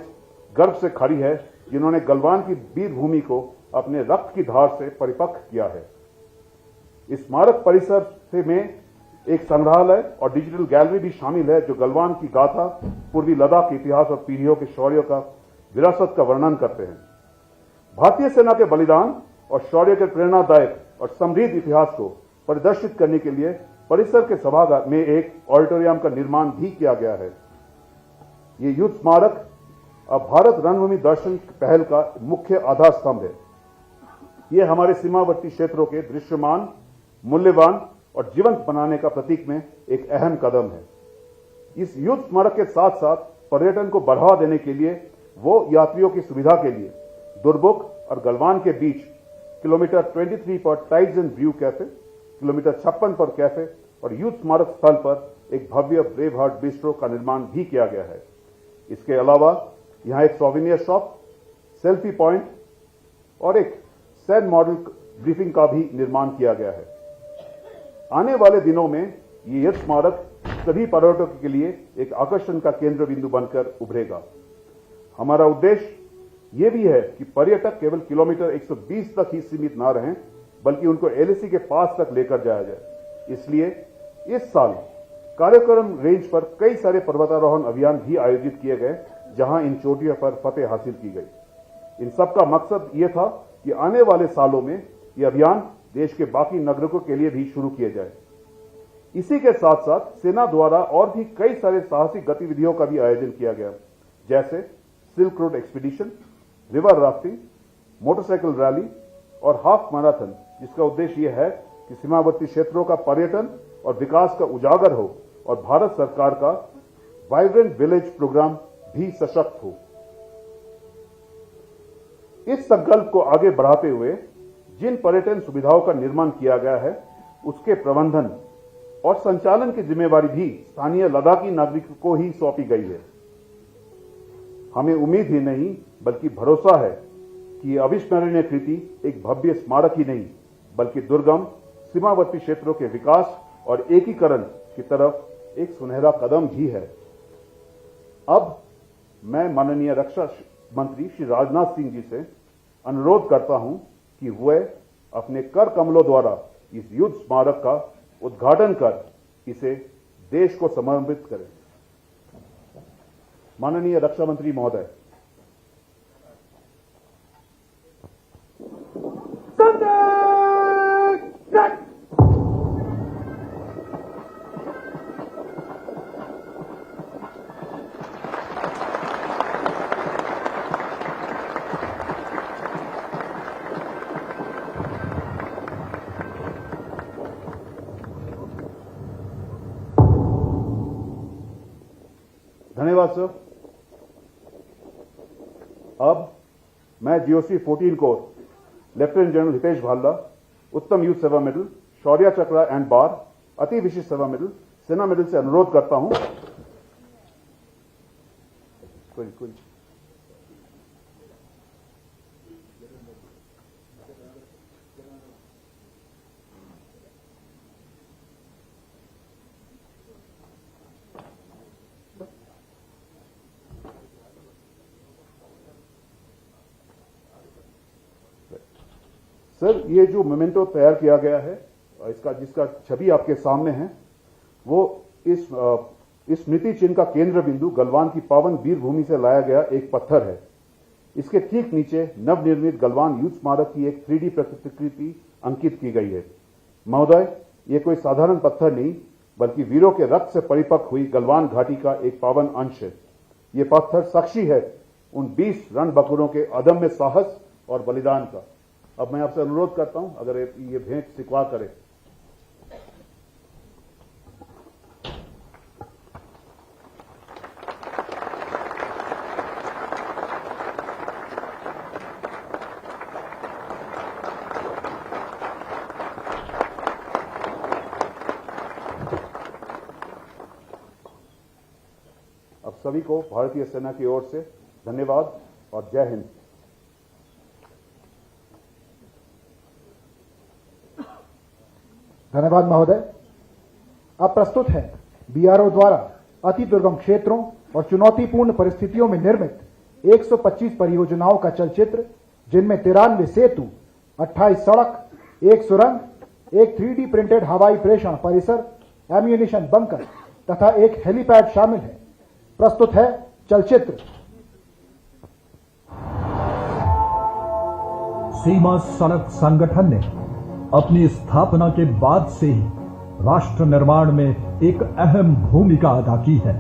गर्व से खड़ी है, जिन्होंने गलवान की वीर भूमि को अपने रक्त की धार से परिपक्व किया है। इस स्मारक परिसर में एक संग्रहालय और डिजिटल गैलरी भी शामिल है, जो गलवान की गाथा, पूर्वी लद्दाख के इतिहास और पीढ़ियों के शौर्य का विरासत का वर्णन करते हैं। भारतीय सेना के बलिदान और शौर्य के प्रेरणादायक और समृद्ध इतिहास को प्रदर्शित करने के लिए परिसर के सभागार में एक ऑडिटोरियम का निर्माण भी किया गया है। ये युद्ध स्मारक अब भारत रणभूमि दर्शन पहल का मुख्य आधार स्तंभ है। ये हमारे सीमावर्ती क्षेत्रों के दृश्यमान, मूल्यवान और जीवंत बनाने का प्रतीक में एक अहम कदम है। इस युद्ध स्मारक के साथ साथ पर्यटन को बढ़ावा देने के लिए वो यात्रियों की सुविधा के लिए दुर्बुक और गलवान के बीच किलोमीटर 23 पर tides and view cafe, kilometre 56 पर कैफे और युद्ध स्मारक स्थल पर एक भव्य ब्रेव हार्ट बिस्ट्रो का निर्माण भी किया गया है। इसके अलावा यहां एक सोवेनियर शॉप, सेल्फी पॉइंट और एक सैंड मॉडल ब्रीफिंग का भी निर्माण किया गया है। आने वाले दिनों में ये युद्ध स्मारक सभी पर्यटकों के लिए एक आकर्षण का केंद्र बिंदु बनकर उभरेगा। हमारा उद्देश्य यह भी है कि पर्यटक केवल किलोमीटर 120 तक ही सीमित ना रहें, बल्कि उनको एलएसी के पास तक लेकर जाया जाए। इसलिए इस साल कार्यक्रम रेंज पर कई सारे पर्वतारोहण अभियान भी आयोजित किए गए, जहां इन चोटियों पर फतेह हासिल की गई। इन सब का मकसद यह था कि आने वाले सालों में यह अभियान देश के बाकी नागरिकों के लिए भी शुरू किए जाए। इसी के साथ साथ सेना द्वारा और भी कई सारे साहसिक गतिविधियों का भी आयोजन किया गया, जैसे silk road expedition, river rafting, motorcycle rally और हाफ मैराथन, जिसका उद्देश्य यह है कि सीमावर्ती क्षेत्रों का पर्यटन और विकास का उजागर हो और भारत सरकार का वाइब्रेंट विलेज प्रोग्राम भी सशक्त हो। इस संकल्प को आगे बढ़ाते हुए जिन पर्यटन सुविधाओं का निर्माण किया गया है, उसके प्रबंधन और संचालन की जिम्मेवारी भी स्थानीय लद्दाखी नागरिकों को ही सौंपी गई है। हमें उम्मीद ही नहीं बल्कि भरोसा है कि यह अविस्मरणीय कृति एक भव्य स्मारक ही नहीं, बल्कि दुर्गम सीमावर्ती क्षेत्रों के विकास और एकीकरण की तरफ एक सुनहरा कदम भी है। अब मैं माननीय रक्षा मंत्री श्री राजनाथ सिंह जी से अनुरोध करता हूं कि वह अपने कर कमलों द्वारा इस युद्ध स्मारक का उद्घाटन कर इसे देश को समर्पित करें। माननीय रक्षा मंत्री महोदय। धन्यवाद सर। अब मैं GOC 14 corps lieutenant general Hitesh Bhalla, Uttam Yudh Seva medal, शौर्य चक्र एंड बार, अति विशिष्ट सेवा मेडल, सेना मेडल से अनुरोध करता हूं सर, ये जो मोमेंटो तैयार किया गया है, जिसका छवि आपके सामने है, वो इस स्मृति चिन्ह का केंद्र बिंदु गलवान की पावन वीर भूमि से लाया गया एक पत्थर है। इसके ठीक नीचे नवनिर्मित गलवान युद्ध स्मारक की एक 3D प्रतिकृति अंकित की गई है। महोदय, ये कोई साधारण पत्थर नहीं, बल्कि वीरों के रक्त से परिपक्व हुई गलवान घाटी का एक पावन अंश है। ये पत्थर साक्षी है उन 20 रणबंकुरों के अदम्य साहस और बलिदान का। अब मैं आपसे अनुरोध करता हूं, अगर ये भेंट स्वीकार करें। अब सभी को भारतीय सेना की ओर से धन्यवाद और जय हिंद। धन्यवाद महोदय। अब प्रस्तुत है बीआरओ द्वारा अति दुर्गम क्षेत्रों और चुनौतीपूर्ण परिस्थितियों में निर्मित 125 परियोजनाओं का चलचित्र, जिनमें 93 सेतु, 28 सड़क, 1 सुरंग, एक 3D प्रिंटेड हवाई प्रेषण परिसर, एम्यूनिशन बंकर तथा एक हेलीपैड शामिल है। प्रस्तुत है चलचित्र। सीमा सड़क संगठन ने अपनी स्थापना के बाद से ही राष्ट्र निर्माण में एक अहम भूमिका अदा की है।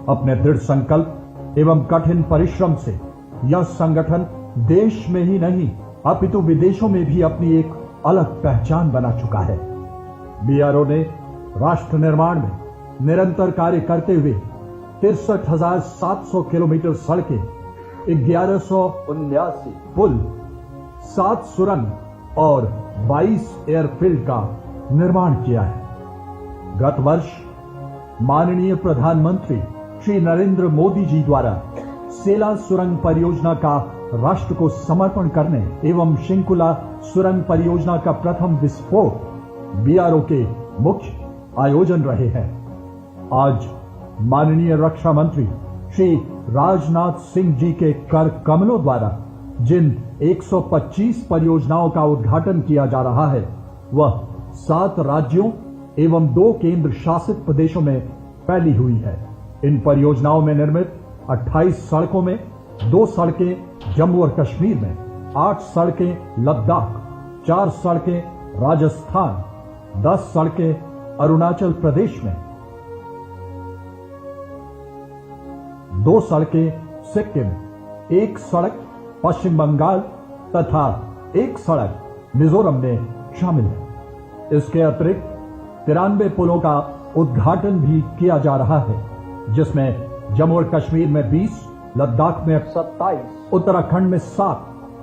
अपने दृढ़ संकल्प एवं कठिन परिश्रम से यह संगठन देश में ही नहीं अपितु विदेशों में भी अपनी एक अलग पहचान बना चुका है। बीआरओ ने राष्ट्र निर्माण में निरंतर कार्य करते हुए 63,700 किलोमीटर सड़कें, 1179 पुल, 7 सुरंग और 22 एयरफील्ड का निर्माण किया है। गत वर्ष माननीय प्रधानमंत्री श्री नरेंद्र मोदी जी द्वारा सेला सुरंग परियोजना का राष्ट्र को समर्पण करने एवं शिंकुला सुरंग परियोजना का प्रथम विस्फोट बीआरओ के मुख्य आयोजन रहे हैं। आज माननीय रक्षा मंत्री श्री राजनाथ सिंह जी के कर कमलों द्वारा जिन 125 परियोजनाओं का उद्घाटन किया जा रहा है, वह 7 राज्यों एवं 2 केंद्र शासित प्रदेशों में फैली हुई है। इन परियोजनाओं में निर्मित 28 सड़कों में 2 सड़कें जम्मू और कश्मीर में, 8 सड़कें लद्दाख, 4 सड़कें राजस्थान, 10 सड़कें अरुणाचल प्रदेश में, 2 सड़कें सिक्किम, 1 सड़क पश्चिम बंगाल तथा 1 सड़क मिजोरम में शामिल है। इसके अतिरिक्त 93 पुलों का उद्घाटन भी किया जा रहा है, जिसमें जम्मू और कश्मीर में 20, लद्दाख में 27, उत्तराखंड में 7,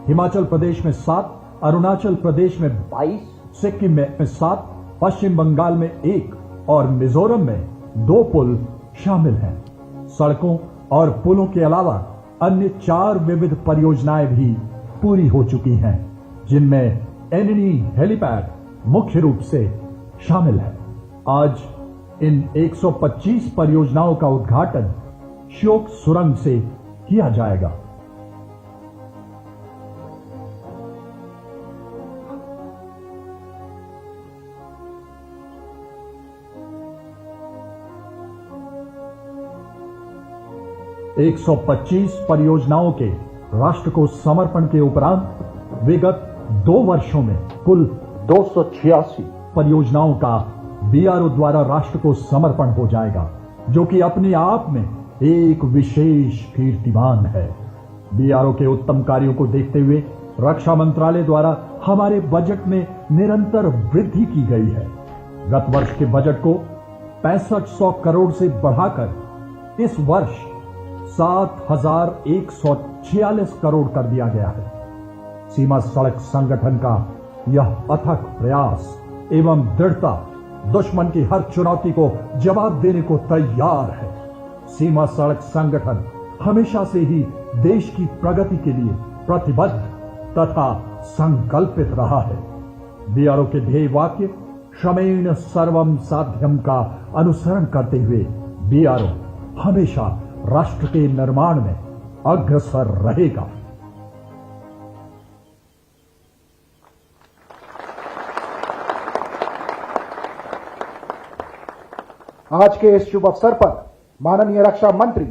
हिमाचल प्रदेश में 7, अरुणाचल प्रदेश में 22, सिक्किम में 7, पश्चिम बंगाल में 1 और मिजोरम में 2 पुल शामिल हैं। सड़कों और पुलों के अलावा अन्य 4 विविध परियोजनाएं भी पूरी हो चुकी हैं, जिनमें एननी हेलीपैड मुख्य रूप से शामिल है। आज इन 125 परियोजनाओं का उद्घाटन श्योक सुरंग से किया जाएगा। एक 125 परियोजनाओं के राष्ट्र को समर्पण के उपरांत विगत 2 वर्षों में कुल 286 परियोजनाओं का बीआरओ द्वारा राष्ट्र को समर्पण हो जाएगा, जो कि अपने आप में एक विशेष कीर्तिमान है। बीआरओ के उत्तम कार्यों को देखते हुए रक्षा मंत्रालय द्वारा हमारे बजट में निरंतर वृद्धि की गई है। गत वर्ष के बजट को 6500 करोड़ से बढ़ाकर इस वर्ष 7,146 करोड़ कर दिया गया है। सीमा सड़क संगठन का यह अथक प्रयास एवं दृढ़ता दुश्मन की हर चुनौती को जवाब देने को तैयार है। सीमा सड़क संगठन हमेशा से ही देश की प्रगति के लिए प्रतिबद्ध तथा संकल्पित रहा है। बीआरओ के ध्येय वाक्य श्रमेण सर्वम साध्यम का अनुसरण करते हुए बीआरओ हमेशा राष्ट्र के निर्माण में अग्रसर रहेगा। आज के इस शुभ अवसर पर माननीय रक्षा मंत्री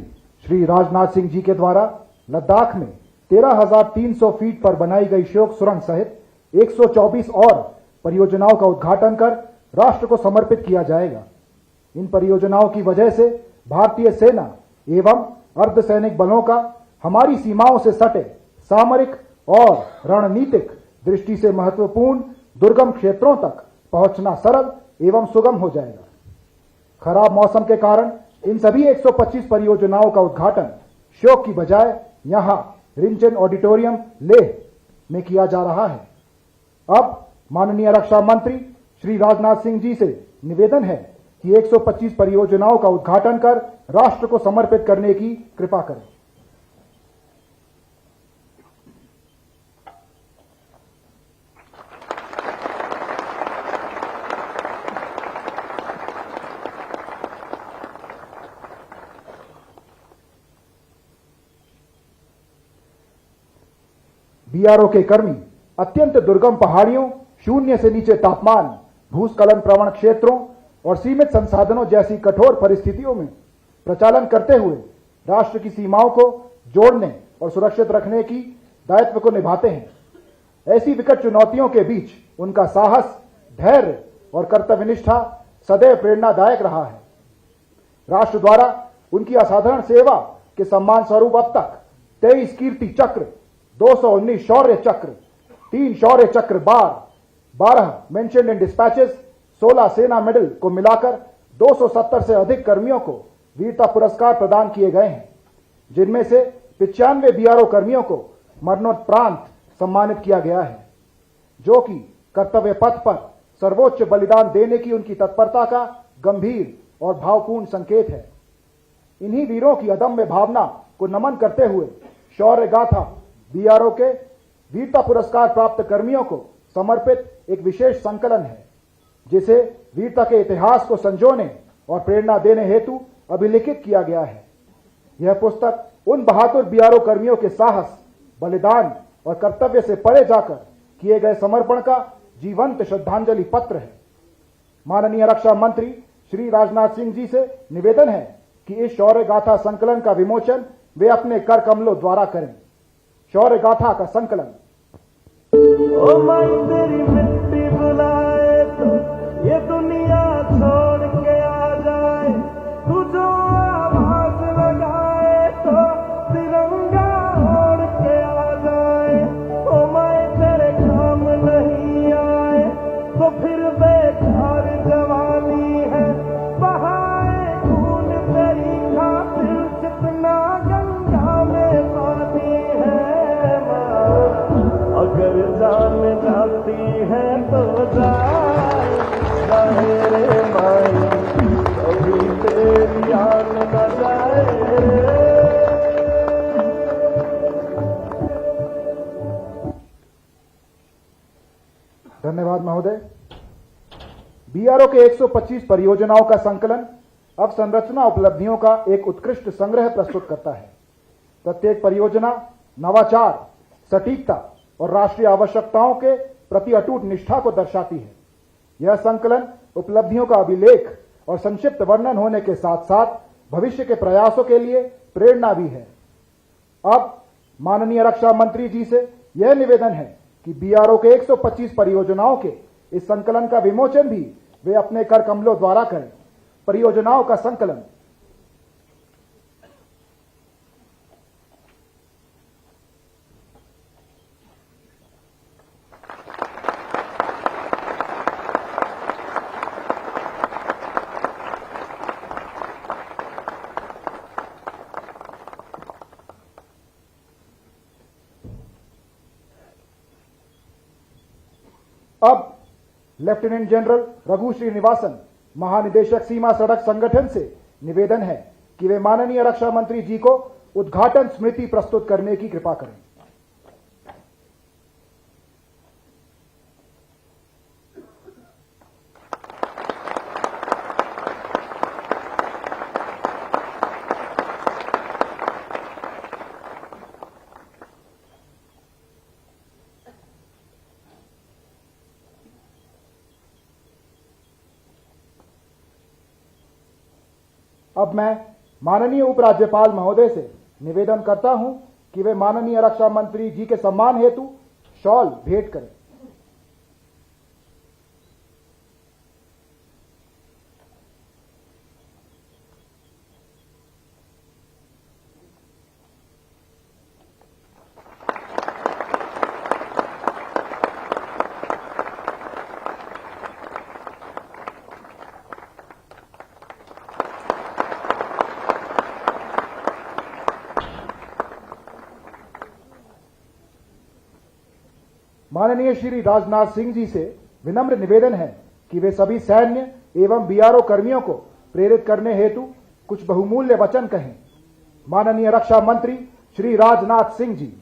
श्री राजनाथ सिंह जी के द्वारा लद्दाख में 13,300 फीट पर बनाई गई शोक सुरंग सहित 124 और परियोजनाओं का उद्घाटन कर राष्ट्र को समर्पित किया जाएगा। इन परियोजनाओं की वजह से भारतीय सेना एवं अर्धसैनिक बलों का हमारी सीमाओं से सटे सामरिक और रणनीतिक दृष्टि से महत्वपूर्ण दुर्गम क्षेत्रों तक पहुंचना सरल एवं सुगम हो जाएगा। खराब मौसम के कारण इन सभी 125 परियोजनाओं का उद्घाटन शोक की बजाय यहां रिंचन ऑडिटोरियम लेह में किया जा रहा है। अब माननीय रक्षा मंत्री श्री राजनाथ सिंह जी से निवेदन है कि 125 परियोजनाओं का उद्घाटन कर राष्ट्र को समर्पित करने की कृपा करें। बीआरओ के कर्मी अत्यंत दुर्गम पहाड़ियों, शून्य से नीचे तापमान, भूस्खलन प्रवण क्षेत्रों और सीमित संसाधनों जैसी कठोर परिस्थितियों में प्रचालन करते हुए राष्ट्र की सीमाओं को जोड़ने और सुरक्षित रखने की दायित्व को निभाते हैं। ऐसी विकट चुनौतियों के बीच उनका साहस, धैर्य और कर्तव्यनिष्ठा सदैव प्रेरणादायक रहा है। राष्ट्र द्वारा उनकी असाधारण सेवा के सम्मान स्वरूप अब तक 23 कीर्ति चक्र, 219 शौर्य चक्र, 3 शौर्य चक्र बार, 12 मेंशन्ड इन डिस्पैचेस, 16 सेना मेडल को मिलाकर 270 से अधिक कर्मियों को वीरता पुरस्कार प्रदान किए गए हैं, जिनमें से 95 बीआरओ कर्मियों को मरणोपरांत सम्मानित किया गया है, जो कि कर्तव्य पथ पर सर्वोच्च बलिदान देने की उनकी तत्परता का गंभीर और भावपूर्ण संकेत है। इन्हीं वीरों की अदम्य भावना को नमन करते हुए शौर्य गाथा बीआरओ के वीरता पुरस्कार प्राप्त कर्मियों को समर्पित एक विशेष संकलन है, जिसे वीरता के इतिहास को संजोने और प्रेरणा देने हेतु अभिलिखित किया गया है। यह पुस्तक उन बहादुर बीआरओ कर्मियों के साहस, बलिदान और कर्तव्य से परे जाकर किए गए समर्पण का जीवंत श्रद्धांजलि पत्र है। माननीय रक्षा मंत्री श्री राजनाथ सिंह जी से निवेदन है कि इस शौर्य गाथा संकलन का विमोचन वे अपने कर कमलों द्वारा करें। शौर्य गाथा का संकलन। ओ माई तेरी मिट्टी बुलाए तो ये दुनिया छोड़ के आ जाए, तू जो आवाज लगाए तो तिरंगा ओढ़ के आ जाए। ओ माई तेरे काम नहीं आए तो फिर बेकार जवानी है, बहाए खून तेरी खातिर जितना गंगा में पानी है। अगर जान जाती है तो जाए रे माई, कभी तेरी आन न जाए रे। धन्यवाद महोदय। बीआरओ के 125 परियोजनाओं का संकलन अब संरचना उपलब्धियों का एक उत्कृष्ट संग्रह प्रस्तुत करता है। प्रत्येक परियोजना नवाचार, सटीकता और राष्ट्रीय आवश्यकताओं के प्रति अटूट निष्ठा को दर्शाती है। यह संकलन उपलब्धियों का अभिलेख और संक्षिप्त वर्णन होने के साथ साथ भविष्य के प्रयासों के लिए प्रेरणा भी है। अब माननीय रक्षा मंत्री जी से यह निवेदन है कि बीआरओ के 125 परियोजनाओं के इस संकलन का विमोचन भी वे अपने कर कमलों द्वारा करें। परियोजनाओं का संकलन। अब लेफ्टिनेंट जनरल रघु श्रीनिवासन, महानिदेशक सीमा सड़क संगठन से निवेदन है कि वे माननीय रक्षा मंत्री जी को उद्घाटन स्मृति प्रस्तुत करने की कृपा करें। अब मैं माननीय उपराज्यपाल महोदय से निवेदन करता हूं कि वे माननीय रक्षा मंत्री जी के सम्मान हेतु शॉल भेंट करें। माननीय श्री राजनाथ सिंह जी से विनम्र निवेदन है कि वे सभी सैन्य एवं बीआरओ कर्मियों को प्रेरित करने हेतु कुछ बहुमूल्य वचन कहें। माननीय रक्षा मंत्री श्री राजनाथ सिंह जी।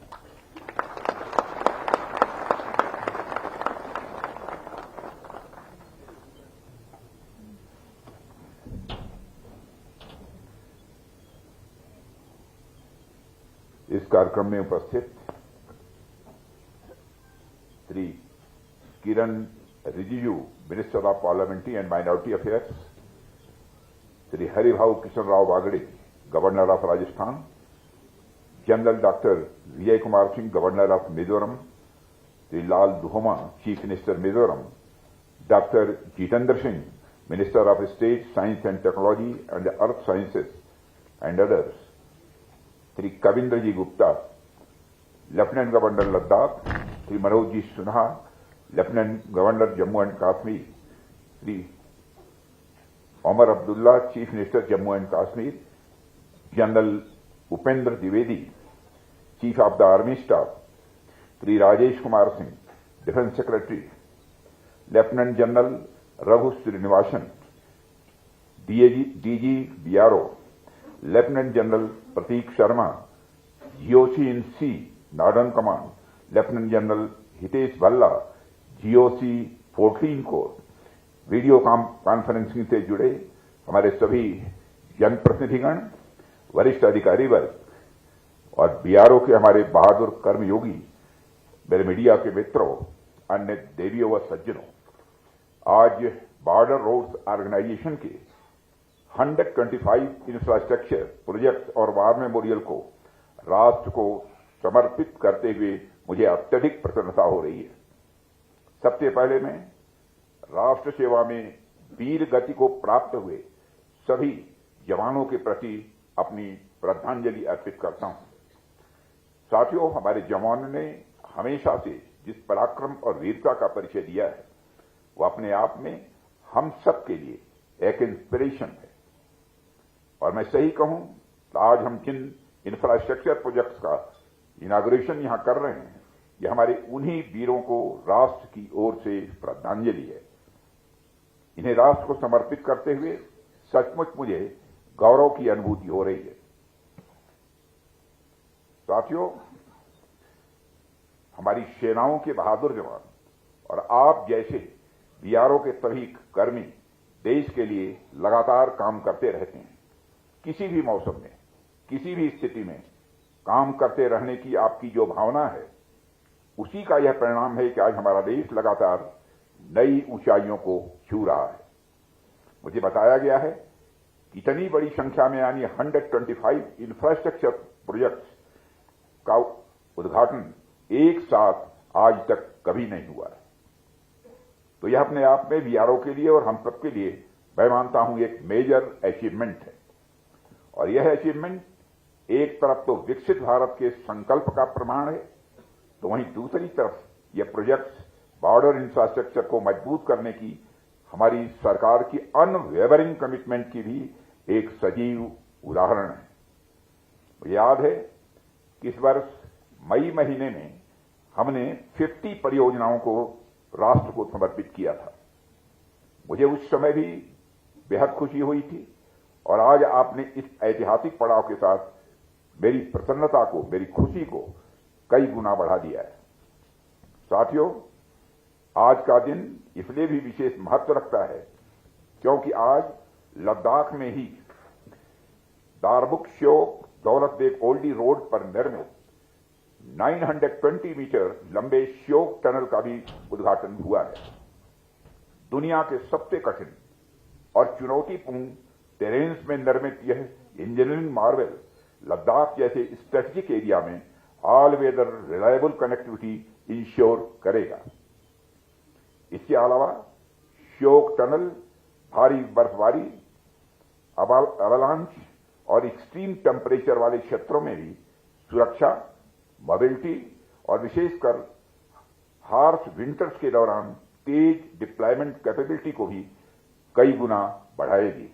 इस कार्यक्रम में उपस्थित Shri Kiren Rijiju, minister of parliamentary and minority affairs, Shri Haribhau Kishan Rao Bagde, governor of Rajasthan, general doctor Vijay Kumar Singh, governor of Mizoram, Shri Lal Duhoma, chief minister Mizoram, doctor Jitendra Singh, minister of state science and technology and earth sciences and others, Shri Kavindra ji Gupta, lieutenant governor Ladakh, Shri Manoj ji Sinha, lieutenant governor Jammu and Kashmir, Shri Omar Abdullah, chief minister Jammu and Kashmir, general Upendra Dwivedi, chief of the army staff, Shri Rajesh Kumar Singh, defence secretary, lieutenant general Raghu Srinivasan, DG BRO, lieutenant general Prateek Sharma, GOC in C northern command, lieutenant general Hitesh Bhalla, GOC 14 corps, video conferencing से जुड़े हमारे सभी जनप्रतिनिधिगण, वरिष्ठ अधिकारी वर्ग और BRO के हमारे बहादुर कर्मयोगी, मेरे मीडिया के मित्रों, अन्य देवियों व सज्जनों, आज बॉर्डर रोड्स ऑर्गेनाइजेशन के 125 इंफ्रास्ट्रक्चर प्रोजेक्ट और वार मेमोरियल को राष्ट्र को समर्पित करते हुए मुझे अत्यधिक प्रसन्नता हो रही है। सबसे पहले मैं राष्ट्र सेवा में वीर गति को प्राप्त हुए सभी जवानों के प्रति अपनी श्रद्धांजलि अर्पित करता हूं। साथियों, हमारे जवानों ने हमेशा से जिस पराक्रम और वीरता का परिचय दिया है, वो अपने आप में हम सब के लिए एक इंस्पिरेशन है। और मैं सही कहूं तो आज हम जिन इंफ्रास्ट्रक्चर प्रोजेक्ट्स का इनाग्रेशन यहां कर रहे हैं, ये हमारे उन्हीं वीरों को राष्ट्र की ओर से श्रद्धांजलि है। इन्हें राष्ट्र को समर्पित करते हुए सचमुच मुझे गौरव की अनुभूति हो रही है। साथियों, हमारी सेनाओं के बहादुर जवान और आप जैसे बीआरओ के सभी कर्मी देश के लिए लगातार काम करते रहते हैं। किसी भी मौसम में, किसी भी स्थिति में काम करते रहने की आपकी जो भावना है, उसी का यह परिणाम है कि आज हमारा देश लगातार नई ऊंचाइयों को छू रहा है। मुझे बताया गया है कि इतनी बड़ी संख्या में यानी 125 इंफ्रास्ट्रक्चर प्रोजेक्ट्स का उद्घाटन एक साथ आज तक कभी नहीं हुआ है। तो यह अपने आप में बीआरओ के लिए और हम सबके लिए मैं मानता हूं एक मेजर अचीवमेंट है। और यह अचीवमेंट एक तरफ तो विकसित भारत के संकल्प का प्रमाण है, तो वहीं दूसरी तरफ यह प्रोजेक्ट्स बॉर्डर इंफ्रास्ट्रक्चर को मजबूत करने की हमारी सरकार की अनवेवरिंग कमिटमेंट की भी एक सजीव उदाहरण है। मुझे याद है कि इस वर्ष मई महीने में हमने 50 परियोजनाओं को राष्ट्र को समर्पित किया था। मुझे उस समय भी बेहद खुशी हुई थी और आज आपने इस ऐतिहासिक पड़ाव के साथ मेरी प्रसन्नता को, मेरी खुशी को कई गुना बढ़ा दिया है। साथियों, आज का दिन इसलिए भी विशेष महत्व रखता है क्योंकि आज लद्दाख में ही दारबुक श्योक दौलत बेग ओल्डी रोड पर निर्मित 920 मीटर लंबे श्योक टनल का भी उद्घाटन हुआ है। दुनिया के सबसे कठिन और चुनौतीपूर्ण टेरेन्स में निर्मित यह इंजीनियरिंग मार्वल लद्दाख जैसे स्ट्रेटेजिक एरिया में all weather reliable connectivity ensure करेगा। इसके अलावा श्योक टनल भारी बर्फबारी, अवलांच और एक्सट्रीम टेम्परेचर वाले क्षेत्रों में भी सुरक्षा, मोबिलिटी और विशेषकर हार्श विंटर्स के दौरान तेज डिप्लॉयमेंट कैपेबिलिटी को भी कई गुना बढ़ाएगी।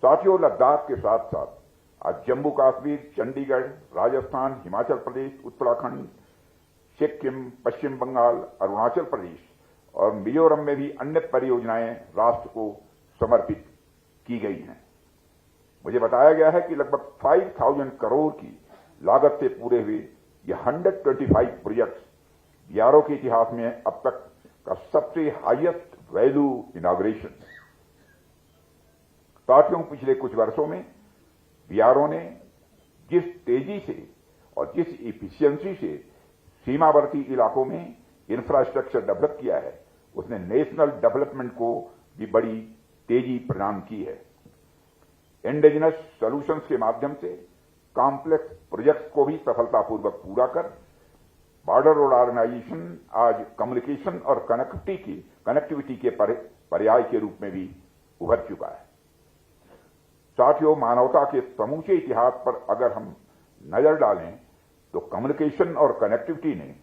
साथियों, लद्दाख के साथ साथ आज जम्मू कश्मीर, चंडीगढ़, राजस्थान, हिमाचल प्रदेश, उत्तराखंड, सिक्किम, पश्चिम बंगाल, अरुणाचल प्रदेश और मिजोरम में भी अन्य परियोजनाएं राष्ट्र को समर्पित की गई हैं। मुझे बताया गया है कि लगभग 5,000 करोड़ की लागत से पूरे हुए ये 125 प्रोजेक्ट्स बीआरओ के इतिहास में अब तक का सबसे हाईएस्ट वैल्यू इनॉग्रेशन है। साथियों, पिछले कुछ वर्षों में बीआरओ ने जिस तेजी से और जिस इफिशियंसी से सीमावर्ती इलाकों में इंफ्रास्ट्रक्चर डेवलप किया है, उसने नेशनल डेवलपमेंट को भी बड़ी तेजी प्रदान की है। इंडिजिनस सॉल्यूशंस के माध्यम से कॉम्प्लेक्स प्रोजेक्ट्स को भी सफलतापूर्वक पूरा कर बॉर्डर रोड ऑर्गेनाइजेशन आज कम्युनिकेशन और कनेक्टिविटी के पर्याय के रूप में भी उभर चुका है। साथियों, मानवता के समूचे इतिहास पर अगर हम नजर डालें तो कम्युनिकेशन और कनेक्टिविटी ने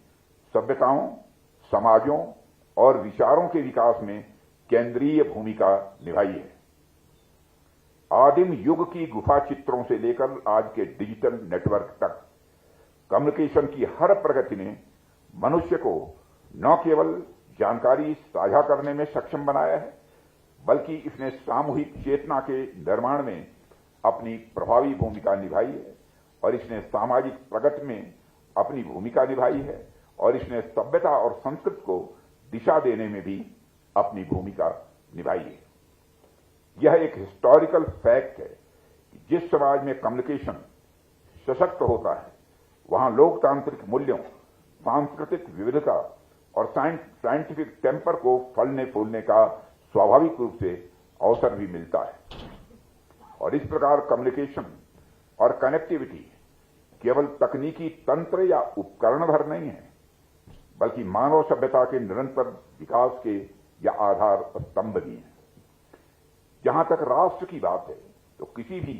सभ्यताओं, समाजों और विचारों के विकास में केंद्रीय भूमिका निभाई है। आदिम युग की गुफा चित्रों से लेकर आज के डिजिटल नेटवर्क तक कम्युनिकेशन की हर प्रगति ने मनुष्य को न केवल जानकारी साझा करने में सक्षम बनाया है, बल्कि इसने सामूहिक चेतना के निर्माण में अपनी प्रभावी भूमिका निभाई है और इसने सामाजिक प्रगति में अपनी भूमिका निभाई है और इसने सभ्यता और संस्कृति को दिशा देने में भी अपनी भूमिका निभाई है। यह एक हिस्टोरिकल फैक्ट है कि जिस समाज में कम्युनिकेशन सशक्त होता है, वहां लोकतांत्रिक मूल्यों, सांस्कृतिक विविधता और साइंटिफिक टेम्पर को फलने फूलने का स्वाभाविक रूप से अवसर भी मिलता है। और इस प्रकार कम्युनिकेशन और कनेक्टिविटी केवल तकनीकी तंत्र या उपकरण भर नहीं है, बल्कि मानव सभ्यता के निरंतर विकास के या आधार स्तंभ भी हैं। जहां तक राष्ट्र की बात है, तो किसी भी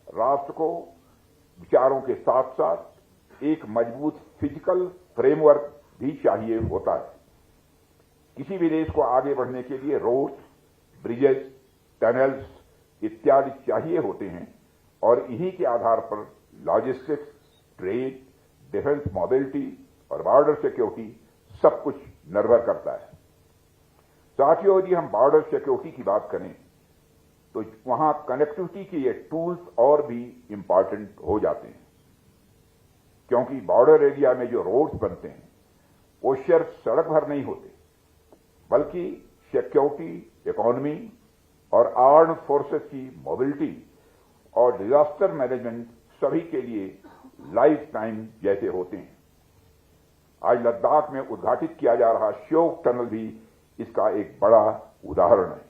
राष्ट्र को विचारों के साथ साथ एक मजबूत फिजिकल फ्रेमवर्क भी चाहिए होता है। किसी भी देश को आगे बढ़ने के लिए रोड्स, ब्रिजेस, टनल्स इत्यादि चाहिए होते हैं और इन्हीं के आधार पर लॉजिस्टिक्स, ट्रेड, डिफेंस मोबिलिटी और बॉर्डर सिक्योरिटी सब कुछ निर्भर करता है। साथियों, यदि हम बॉर्डर सिक्योरिटी की बात करें तो वहां कनेक्टिविटी के ये टूल्स और भी इंपॉर्टेंट हो जाते हैं, क्योंकि बॉर्डर एरिया में जो रोड्स बनते हैं वो सिर्फ सड़क भर नहीं होते, बल्कि सिक्योरिटी, इकोनॉमी और आर्म्ड फोर्सेस की मोबिलिटी और डिजास्टर मैनेजमेंट सभी के लिए लाइफ टाइम जैसे होते हैं। आज लद्दाख में उद्घाटित किया जा रहा श्योक टनल भी इसका एक बड़ा उदाहरण है।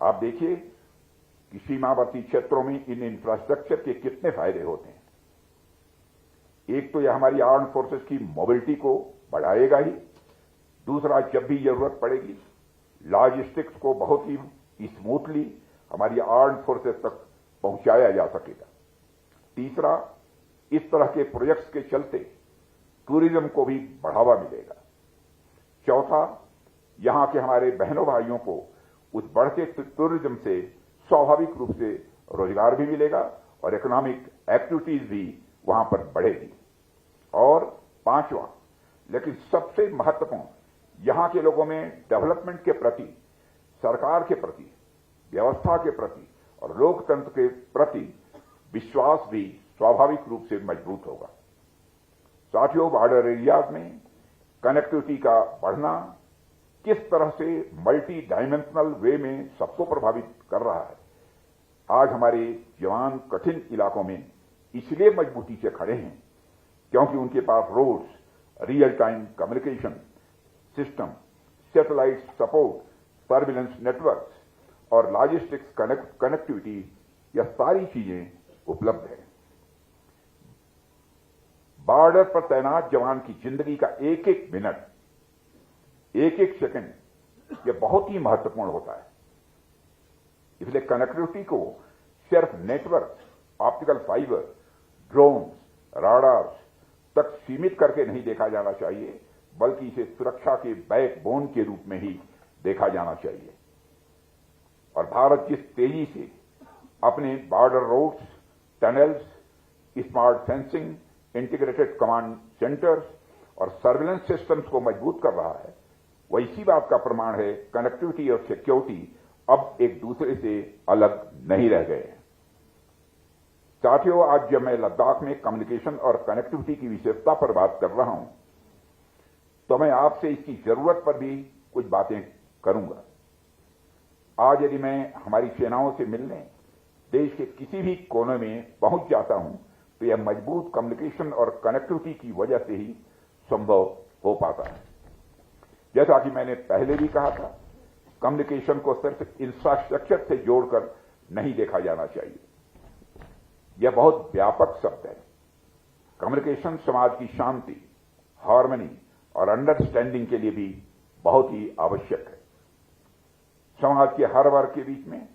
आप देखिए कि सीमावर्ती क्षेत्रों में इन इंफ्रास्ट्रक्चर के कितने फायदे होते हैं। एक तो यह हमारी आर्म्ड फोर्सेस की मोबिलिटी को बढ़ाएगा ही, दूसरा जब भी जरूरत पड़ेगी लॉजिस्टिक्स को बहुत ही स्मूथली हमारी आर्म्ड फोर्सेस तक पहुंचाया जा सकेगा। तीसरा, इस तरह के प्रोजेक्ट्स के चलते टूरिज्म को भी बढ़ावा मिलेगा। चौथा, यहां के हमारे बहनों भाइयों को उस बढ़ते टूरिज्म से स्वाभाविक रूप से रोजगार भी मिलेगा और इकोनॉमिक एक्टिविटीज भी वहां पर बढ़ेगी। और पांचवा, लेकिन सबसे महत्वपूर्ण, यहां के लोगों में डेवलपमेंट के प्रति, सरकार के प्रति, व्यवस्था के प्रति और लोकतंत्र के प्रति विश्वास भी स्वाभाविक रूप से मजबूत होगा। साथियों, बॉर्डर एरियाज में कनेक्टिविटी का बढ़ना किस तरह से मल्टी डायमेंशनल वे में सबको प्रभावित कर रहा है। आज हमारे जवान कठिन इलाकों में इसलिए मजबूती से खड़े हैं क्योंकि उनके पास roads, real time communication system, satellite support, surveillance networks और लॉजिस्टिक्स कनेक्टिविटी, यह सारी चीजें उपलब्ध है। बॉर्डर पर तैनात जवान की जिंदगी का एक एक मिनट, एक एक सेकंड, यह बहुत ही महत्वपूर्ण होता है। इसलिए कनेक्टिविटी को सिर्फ नेटवर्क, ऑप्टिकल फाइबर, ड्रोन्स, राडार्स तक सीमित करके नहीं देखा जाना चाहिए, बल्कि इसे सुरक्षा के बैकबोन के रूप में ही देखा जाना चाहिए। और भारत जिस तेजी से अपने border roads, tunnels, smart sensing, integrated command centres और सर्विलेंस सिस्टम्स को मजबूत कर रहा है, वह इसी बात का प्रमाण है कनेक्टिविटी और सिक्योरिटी अब एक दूसरे से अलग नहीं रह गए। साथियों, आज जब मैं लद्दाख में कम्युनिकेशन और कनेक्टिविटी की विशेषता पर बात कर रहा हूं, तो मैं आपसे इसकी जरूरत पर भी कुछ बातें करूंगा। आज यदि मैं हमारी सेनाओं से मिलने देश के किसी भी कोने में पहुंच जाता हूं, तो यह मजबूत कम्युनिकेशन और कनेक्टिविटी की वजह से ही संभव हो पाता है। जैसा कि मैंने पहले भी कहा था, कम्युनिकेशन को सिर्फ इंफ्रास्ट्रक्चर से जोड़कर नहीं देखा जाना चाहिए। यह बहुत व्यापक शब्द है। कम्युनिकेशन समाज की शांति, हार्मनी और अंडरस्टैंडिंग के लिए भी बहुत ही आवश्यक है। समाज के हर वर्ग के बीच में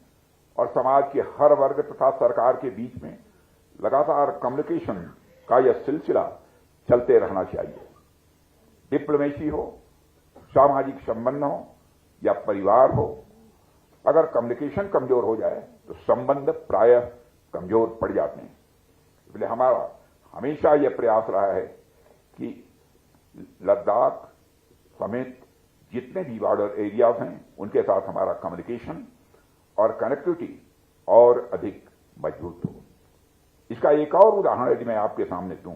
और समाज के हर वर्ग तथा सरकार के बीच में लगातार कम्युनिकेशन का यह सिलसिला चलते रहना चाहिए। डिप्लोमेसी हो, सामाजिक संबंध हो या परिवार हो, अगर कम्युनिकेशन कमजोर हो जाए तो संबंध प्रायः कमजोर पड़ जाते हैं। इसलिए हमारा हमेशा यह प्रयास रहा है कि लद्दाख समेत जितने भी बॉर्डर एरियाज हैं, उनके साथ हमारा कम्युनिकेशन और कनेक्टिविटी और अधिक मजबूत हो। इसका एक और उदाहरण यदि मैं आपके सामने दूं,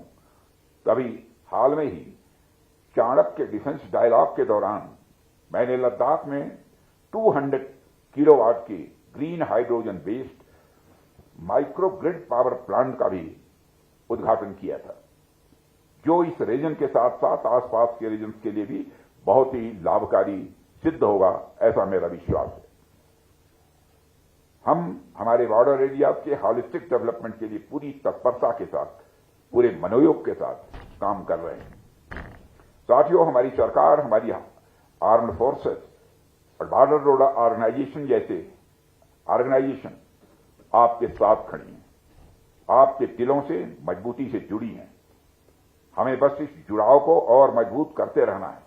तभी हाल में ही चाणक्य डिफेंस डायलॉग के दौरान मैंने लद्दाख में 200 किलोवाट के green hydrogen based micro grid power plant का भी उद्घाटन किया था, जो इस रीजन के साथ साथ आसपास के रीजन के लिए भी बहुत ही लाभकारी सिद्ध होगा, ऐसा मेरा विश्वास है। हम हमारे बॉर्डर एरिया के हॉलिस्टिक डेवलपमेंट के लिए पूरी तत्परता के साथ, पूरे मनोयोग के साथ काम कर रहे हैं। साथियों, हमारी सरकार, हमारी आर्म्ड फोर्सेस और बॉर्डर रोड ऑर्गेनाइजेशन जैसे ऑर्गेनाइजेशन आपके साथ खड़ी हैं, आपके दिलों से मजबूती से जुड़ी हैं। हमें बस इस जुड़ाव को और मजबूत करते रहना है,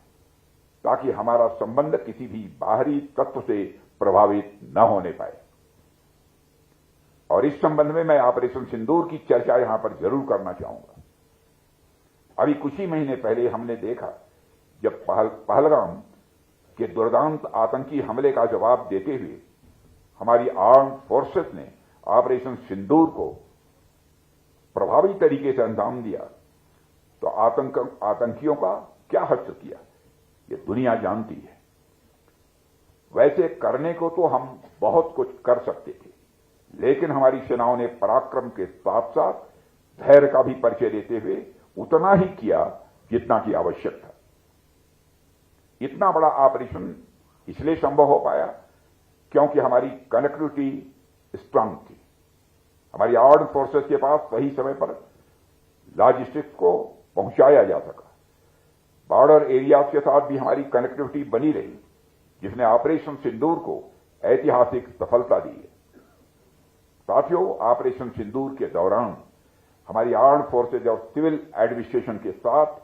ताकि हमारा संबंध किसी भी बाहरी तत्व से प्रभावित न होने पाए। और इस संबंध में मैं ऑपरेशन सिंदूर की चर्चा यहां पर जरूर करना चाहूंगा। अभी कुछ ही महीने पहले हमने देखा, जब पहलगाम के दुर्दांत आतंकी हमले का जवाब देते हुए हमारी आर्म्ड फोर्सेस ने ऑपरेशन सिंदूर को प्रभावी तरीके से अंजाम दिया, तो आतंकियों का क्या हश्र किया, ये दुनिया जानती है। वैसे करने को तो हम बहुत कुछ कर सकते थे, लेकिन हमारी सेनाओं ने पराक्रम के साथ साथ धैर्य का भी परिचय देते हुए उतना ही किया जितना कि आवश्यक था। इतना बड़ा ऑपरेशन इसलिए संभव हो पाया क्योंकि हमारी कनेक्टिविटी स्ट्रांग थी। हमारी आर्म्ड फोर्सेस के पास सही समय पर लॉजिस्टिक्स को पहुंचाया जा सका। बॉर्डर एरियाज के साथ भी हमारी कनेक्टिविटी बनी रही, जिसने ऑपरेशन सिंदूर को ऐतिहासिक सफलता दी है। साथियों, ऑपरेशन सिंदूर के दौरान हमारी आर्म्ड फोर्सेज और सिविल एडमिनिस्ट्रेशन के साथ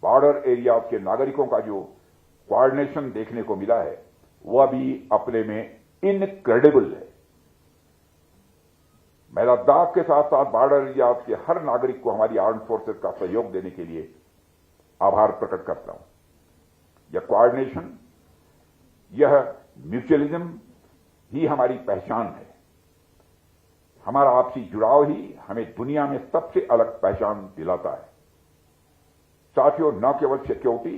बॉर्डर एरियाज के नागरिकों का जो कोऑर्डिनेशन देखने को मिला है, वह भी अपने में इनक्रेडिबल है। मैं लद्दाख के साथ साथ बॉर्डर एरियाज के हर नागरिक को हमारी आर्म्ड फोर्सेज का सहयोग देने के लिए आभार प्रकट करता हूं। यह कोऑर्डिनेशन, यह म्यूचुअलिज्म ही हमारी पहचान है। हमारा आपसी जुड़ाव ही हमें दुनिया में सबसे अलग पहचान दिलाता है। साथियों, न केवल सिक्योरिटी,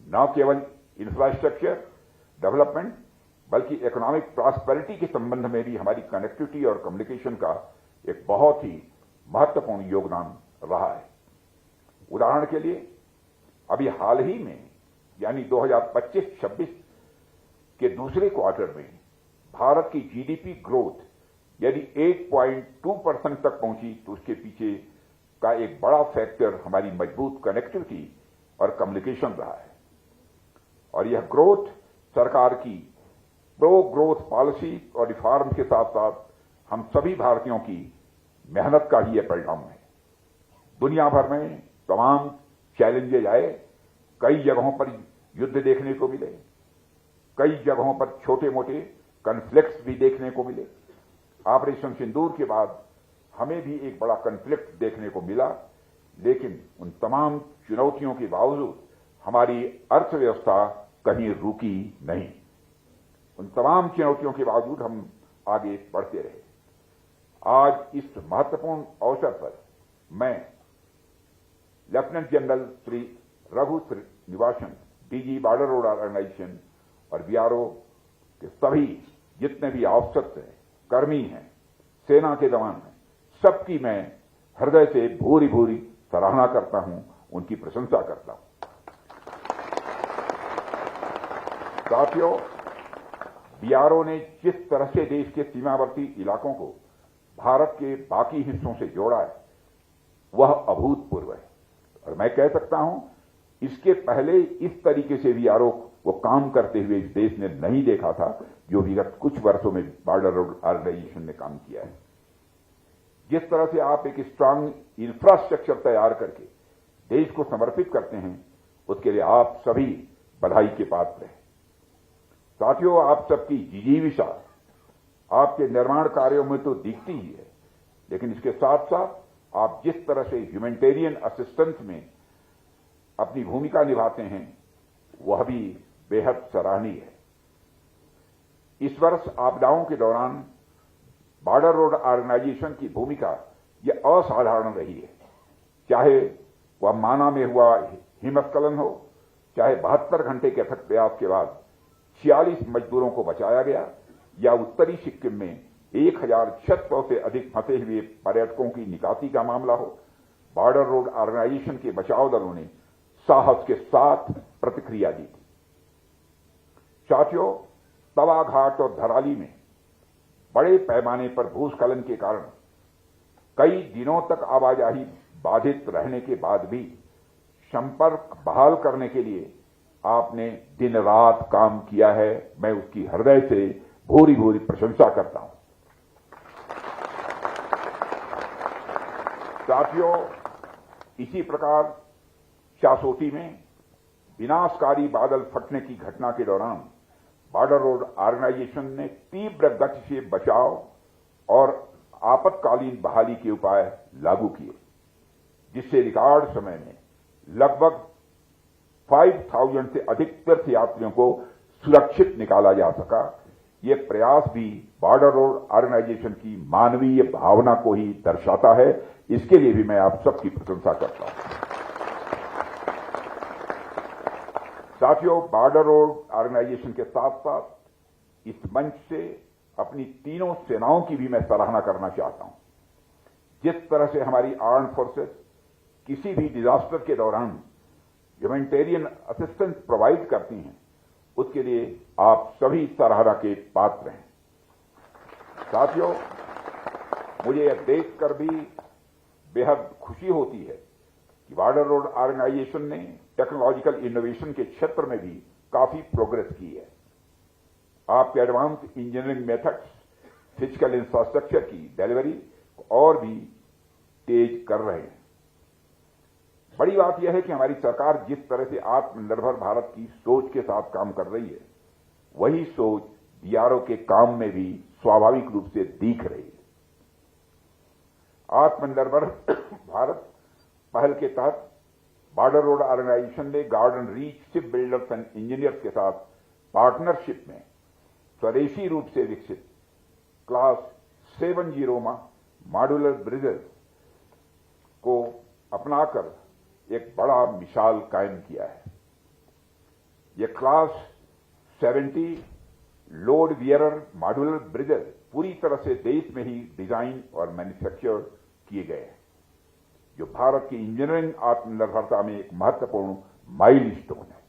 न केवल इंफ्रास्ट्रक्चर डेवलपमेंट, बल्कि इकोनॉमिक प्रॉस्पेरिटी के संबंध में भी हमारी कनेक्टिविटी और कम्युनिकेशन का एक बहुत ही महत्वपूर्ण योगदान रहा है। उदाहरण के लिए, अभी हाल ही में यानी 2025-26 के दूसरे क्वार्टर में भारत की जीडीपी ग्रोथ यदि 8.2% तक पहुंची तो उसके पीछे का एक बड़ा फैक्टर हमारी मजबूत कनेक्टिविटी और कम्युनिकेशन रहा है। और यह ग्रोथ सरकार की प्रो ग्रोथ पॉलिसी और रिफॉर्म के साथ साथ हम सभी भारतीयों की मेहनत का ही यह परिणाम है। दुनिया भर में तमाम चैलेंजेज आए, कई जगहों पर युद्ध देखने को मिले, कई जगहों पर छोटे मोटे कन्फ्लिक्ट्स भी देखने को मिले। ऑपरेशन सिंदूर के बाद हमें भी एक बड़ा कन्फ्लिक्ट देखने को मिला, लेकिन उन तमाम चुनौतियों के बावजूद हमारी अर्थव्यवस्था कहीं रुकी नहीं। उन तमाम चुनौतियों के बावजूद हम आगे बढ़ते रहे। आज इस महत्वपूर्ण अवसर पर मैं lieutenant general Shri Raghu Srinivasan, DG border road organisation और बीआरओ के सभी जितने भी ऑफिसर्स हैं, कर्मी हैं, सेना के जवान हैं, सबकी मैं हृदय से भूरी भूरी सराहना करता हूं, उनकी प्रशंसा करता हूं। साथियों, बीआरओ ने जिस तरह से देश के सीमावर्ती इलाकों को भारत के बाकी हिस्सों से जोड़ा है वह अभूतपूर्व है। और मैं कह सकता हूं इसके पहले इस तरीके से बीआरओ वो काम करते हुए इस देश ने नहीं देखा था जो विगत कुछ वर्षों में बॉर्डर रोड ऑर्गेनाइजेशन ने काम किया है। जिस तरह से आप एक स्ट्रांग इंफ्रास्ट्रक्चर तैयार करके देश को समर्पित करते हैं उसके लिए आप सभी बधाई के पात्र हैं। साथियों, आप सबकी जिजीविषा आपके निर्माण कार्यों में तो दिखती ही है, लेकिन इसके साथ साथ आप जिस तरह से ह्यूमैनिटेरियन असिस्टेंस में अपनी भूमिका निभाते हैं वह भी बेहद सराहनीय है। इस वर्ष आपदाओं के दौरान बॉर्डर रोड ऑर्गेनाइजेशन की भूमिका यह असाधारण रही है। चाहे वह माना में हुआ हिमस्खलन हो, चाहे 72 घंटे के अथक प्रयास के बाद 46 मजदूरों को बचाया गया, या उत्तरी सिक्किम में 1600 से अधिक फंसे हुए पर्यटकों की निकासी का मामला हो, बॉर्डर रोड ऑर्गेनाइजेशन के बचाव दलों ने साहस के साथ प्रतिक्रिया दी थी। साथियों, तवा घाट और धराली में बड़े पैमाने पर भूस्खलन के कारण कई दिनों तक आवाजाही बाधित रहने के बाद भी संपर्क बहाल करने के लिए आपने दिन रात काम किया है। मैं उसकी हृदय से भूरी भूरी प्रशंसा करता हूं। साथियों, इसी प्रकार चासोटी में विनाशकारी बादल फटने की घटना के दौरान बॉर्डर रोड ऑर्गेनाइजेशन ने तीव्र गति से बचाव और आपातकालीन बहाली के उपाय लागू किए, जिससे रिकॉर्ड समय में लगभग 5000 से अधिक तीर्थ यात्रियों को सुरक्षित निकाला जा सका। ये प्रयास भी बॉर्डर रोड ऑर्गेनाइजेशन की मानवीय भावना को ही दर्शाता है। इसके लिए भी मैं आप सबकी प्रशंसा करता हूं। साथियों, बॉर्डर रोड ऑर्गेनाइजेशन के साथ साथ इस मंच से अपनी तीनों सेनाओं की भी मैं सराहना करना चाहता हूं। जिस तरह से हमारी आर्म्ड फोर्सेस किसी भी डिजास्टर के दौरान ह्यूमैनिटेरियन असिस्टेंस प्रोवाइड करती हैं, उसके लिए आप सभी सराहना के पात्र हैं। साथियों, मुझे यह देखकर भी बेहद खुशी होती है कि बॉर्डर रोड ऑर्गेनाइजेशन ने टेक्नोलॉजिकल इनोवेशन के क्षेत्र में भी काफी प्रोग्रेस की है। आपके advance engineering methods physical infrastructure की डिलीवरी और भी तेज कर रहे हैं। बड़ी बात यह है कि हमारी सरकार जिस तरह से आत्मनिर्भर भारत की सोच के साथ काम कर रही है, वही सोच बीआरओ के काम में भी स्वाभाविक रूप से दिख रही है। आत्मनिर्भर भारत पहल के तहत बॉर्डर रोड ऑर्गेनाइजेशन ने garden reach ship builders and engineers के साथ पार्टनरशिप में स्वदेशी रूप से विकसित क्लास 70 मॉड्यूलर ब्रिजेस को अपनाकर एक बड़ा मिसाल कायम किया है। यह class 70 load wearer modular bridges पूरी तरह से देश में ही डिजाइन और मैन्युफैक्चर किए गए हैं, जो भारत की इंजीनियरिंग आत्मनिर्भरता में एक महत्वपूर्ण माइलस्टोन है।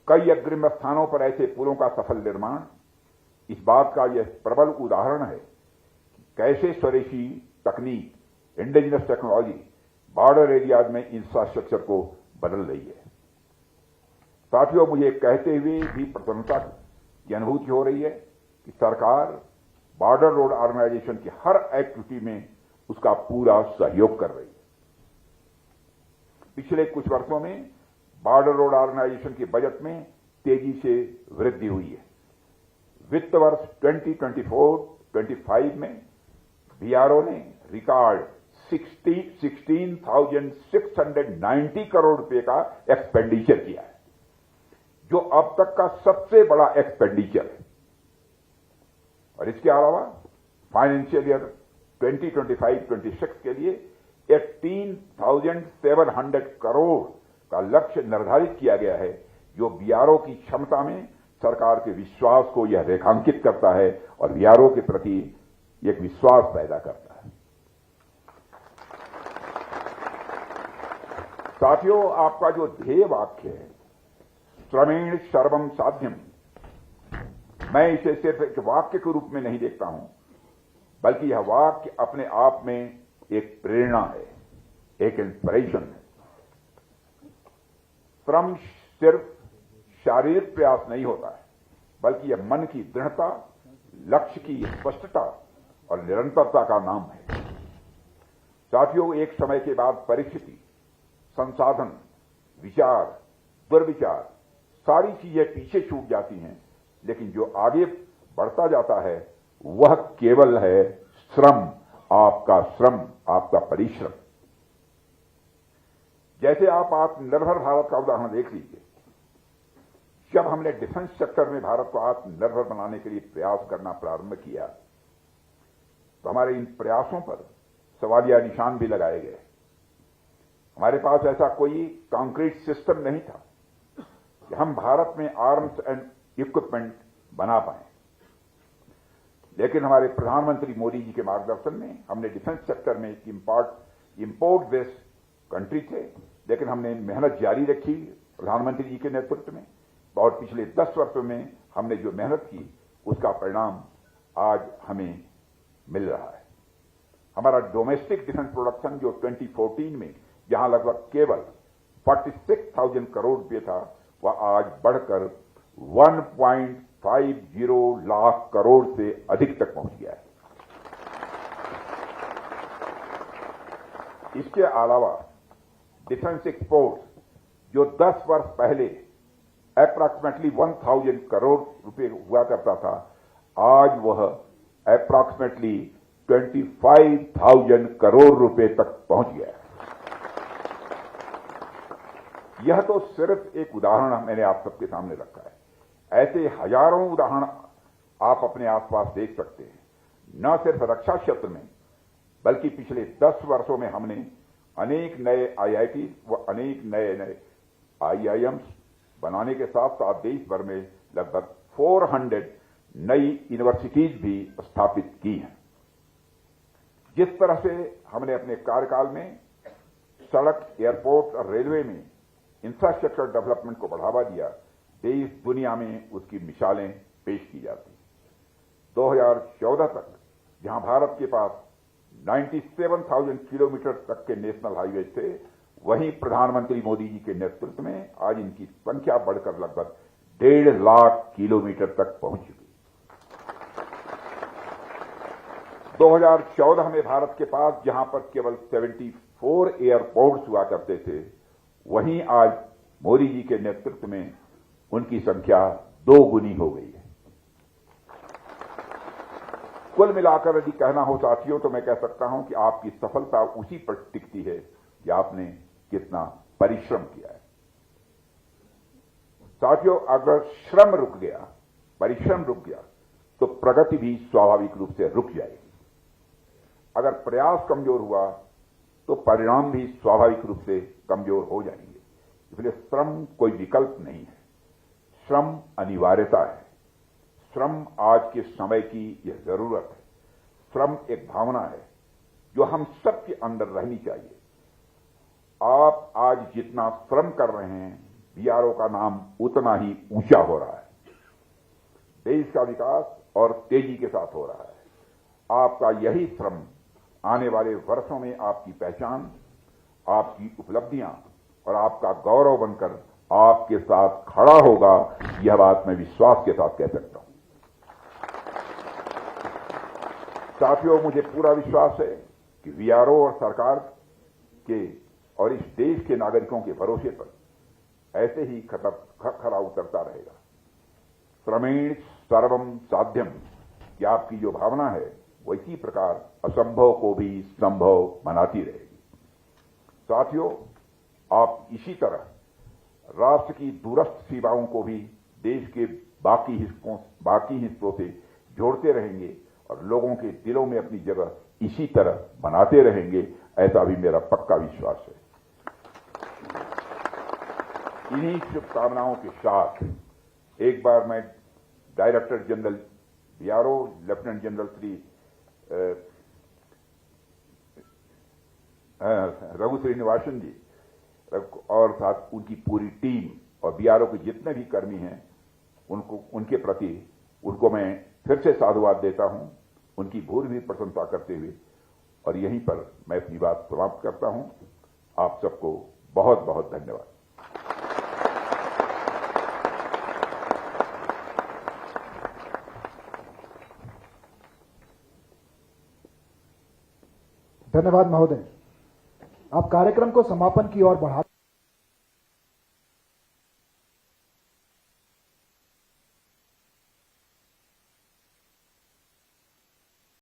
कई अग्रिम स्थानों पर ऐसे पुलों का सफल निर्माण इस बात का यह प्रबल उदाहरण है कि कैसे स्वदेशी तकनीक, इंडिजिनस टेक्नोलॉजी बॉर्डर एरियाज में इंफ्रास्ट्रक्चर को बदल रही है। साथियों, मुझे कहते हुए भी प्रसन्नता की अनुभूति हो रही है कि सरकार बॉर्डर रोड ऑर्गेनाइजेशन की हर एक्टिविटी में उसका पूरा सहयोग कर रही है। पिछले कुछ वर्षों में बॉर्डर रोड ऑर्गेनाइजेशन के बजट में तेजी से वृद्धि हुई है। वित्त वर्ष 2024-25 में बीआरओ ने रिकॉर्ड 16,690 करोड़ रुपए का एक्सपेंडिचर किया है, जो अब तक का सबसे बड़ा एक्सपेंडिचर है। और इसके अलावा फाइनेंशियल ईयर 2025-26 के लिए 18,700 करोड़ का लक्ष्य निर्धारित किया गया है, जो बीआरओ की क्षमता में सरकार के विश्वास को यह रेखांकित करता है और बीआरओ के प्रति एक विश्वास पैदा करता है। साथियों, आपका जो ध्येय वाक्य है, श्रमेण सर्वम साध्यम, मैं इसे सिर्फ एक वाक्य के रूप में नहीं देखता हूं, बल्कि यह वाक्य अपने आप में एक प्रेरणा है, एक इंस्पिरेशन है। श्रम सिर्फ शारीरिक प्रयास नहीं होता है, बल्कि यह मन की दृढ़ता, लक्ष्य की स्पष्टता और निरंतरता का नाम है। साथियों, एक समय के बाद परिस्थिति, संसाधन, विचार, दुर्विचार, सारी चीजें पीछे छूट जाती हैं, लेकिन जो आगे बढ़ता जाता है वह केवल है श्रम, आपका परिश्रम। जैसे आप आत्मनिर्भर भारत का उदाहरण देख लीजिए। जब हमने डिफेंस सेक्टर में भारत को आत्मनिर्भर बनाने के लिए प्रयास करना प्रारंभ किया, तो हमारे इन प्रयासों पर सवालिया निशान भी लगाए गए। हमारे पास ऐसा कोई कॉन्क्रीट सिस्टम नहीं था कि हम भारत में आर्म्स एंड इक्विपमेंट बना पाए, लेकिन हमारे प्रधानमंत्री मोदी जी के मार्गदर्शन में हमने डिफेंस सेक्टर में एक इंपोर्ट बेस्ड कंट्री थे, लेकिन हमने मेहनत जारी रखी प्रधानमंत्री जी के नेतृत्व में, और पिछले 10 वर्षों में हमने जो मेहनत की उसका परिणाम आज हमें मिल रहा है। हमारा डोमेस्टिक डिफेंस प्रोडक्शन जो 2014 में जहां लगभग केवल 46,000 करोड़ रुपये था, वह आज बढ़कर 1.50 लाख करोड़ से अधिक तक पहुंच गया है। इसके अलावा डिफेंस एक्सपोर्ट जो 10 वर्ष पहले अप्रॉक्सीमेटली 1,000 करोड़ रुपए हुआ करता था, आज वह अप्रॉक्सीमेटली 25,000 करोड़ रुपए तक पहुंच गया है। यह तो सिर्फ एक उदाहरण मैंने आप सबके सामने रखा है। ऐसे हजारों उदाहरण आप अपने आसपास देख सकते हैं। न सिर्फ रक्षा क्षेत्र में, बल्कि पिछले 10 वर्षों में हमने अनेक नए IIT व अनेक नए IIMs बनाने के साथ साथ देश भर में लगभग 400 नई यूनिवर्सिटीज भी स्थापित की हैं। जिस तरह से हमने अपने कार्यकाल में सड़क, एयरपोर्ट और रेलवे में इंफ्रास्ट्रक्चर डेवलपमेंट को बढ़ावा दिया, देश दुनिया में उसकी मिसालें पेश की जाती। 2014 तक जहां भारत के पास 97,000 किलोमीटर तक के नेशनल हाईवे थे, वहीं प्रधानमंत्री मोदी जी के नेतृत्व में आज इनकी संख्या बढ़कर लगभग 1.5 लाख किलोमीटर तक पहुंच चुकी। 2014 में भारत के पास जहां पर केवल 74 एयरपोर्ट्स हुआ करते थे, वहीं आज मोदी जी के नेतृत्व में उनकी संख्या 2 गुनी हो गई है। कुल मिलाकर यदि कहना हो साथियों, तो मैं कह सकता हूं कि आपकी सफलता उसी पर टिकती है कि आपने कितना परिश्रम किया है। साथियों, अगर श्रम रुक गया, परिश्रम रुक गया, तो प्रगति भी स्वाभाविक रूप से रुक जाएगी। अगर प्रयास कमजोर हुआ, तो परिणाम भी स्वाभाविक रूप से कमजोर हो जाएंगे। इसलिए श्रम कोई विकल्प नहीं है, श्रम अनिवार्यता है। श्रम आज के समय की यह जरूरत है। श्रम एक भावना है जो हम सबके अंदर रहनी चाहिए। आप आज जितना श्रम कर रहे हैं, बीआरओ का नाम उतना ही ऊंचा हो रहा है। देश का विकास और तेजी के साथ हो रहा है। आपका यही श्रम आने वाले वर्षों में आपकी पहचान, आपकी उपलब्धियां और आपका गौरव बनकर आपके साथ खड़ा होगा, यह बात मैं विश्वास के साथ कह सकता हूं। साथियों, मुझे पूरा विश्वास है कि वीआरओ और सरकार के और इस देश के नागरिकों के भरोसे पर ऐसे ही खरा उतरता रहेगा। क्रमेण सर्वम साध्यम कि आपकी जो भावना है वो इसी प्रकार असंभव को भी संभव बनाती रहेगी। साथियों, आप इसी तरह राष्ट्र की दूरस्थ सीमाओं को भी देश के बाकी हिस्सों से जोड़ते रहेंगे और लोगों के दिलों में अपनी जगह इसी तरह बनाते रहेंगे, ऐसा भी मेरा पक्का विश्वास है। इन्हीं शुभकामनाओं के साथ एक बार मैं director general VRO lieutenant general Shri Raghu Srinivasan ji और साथ उनकी पूरी टीम और वीआरओ के जितने भी कर्मी हैं उनके प्रति उनको मैं फिर से साधुवाद देता हूं, उनकी भूरी प्रशंसा करते हुए, और यहीं पर मैं अपनी बात समाप्त करता हूं। आप सबको बहुत बहुत धन्यवाद। धन्यवाद महोदय। आप कार्यक्रम को समापन की ओर बढ़ा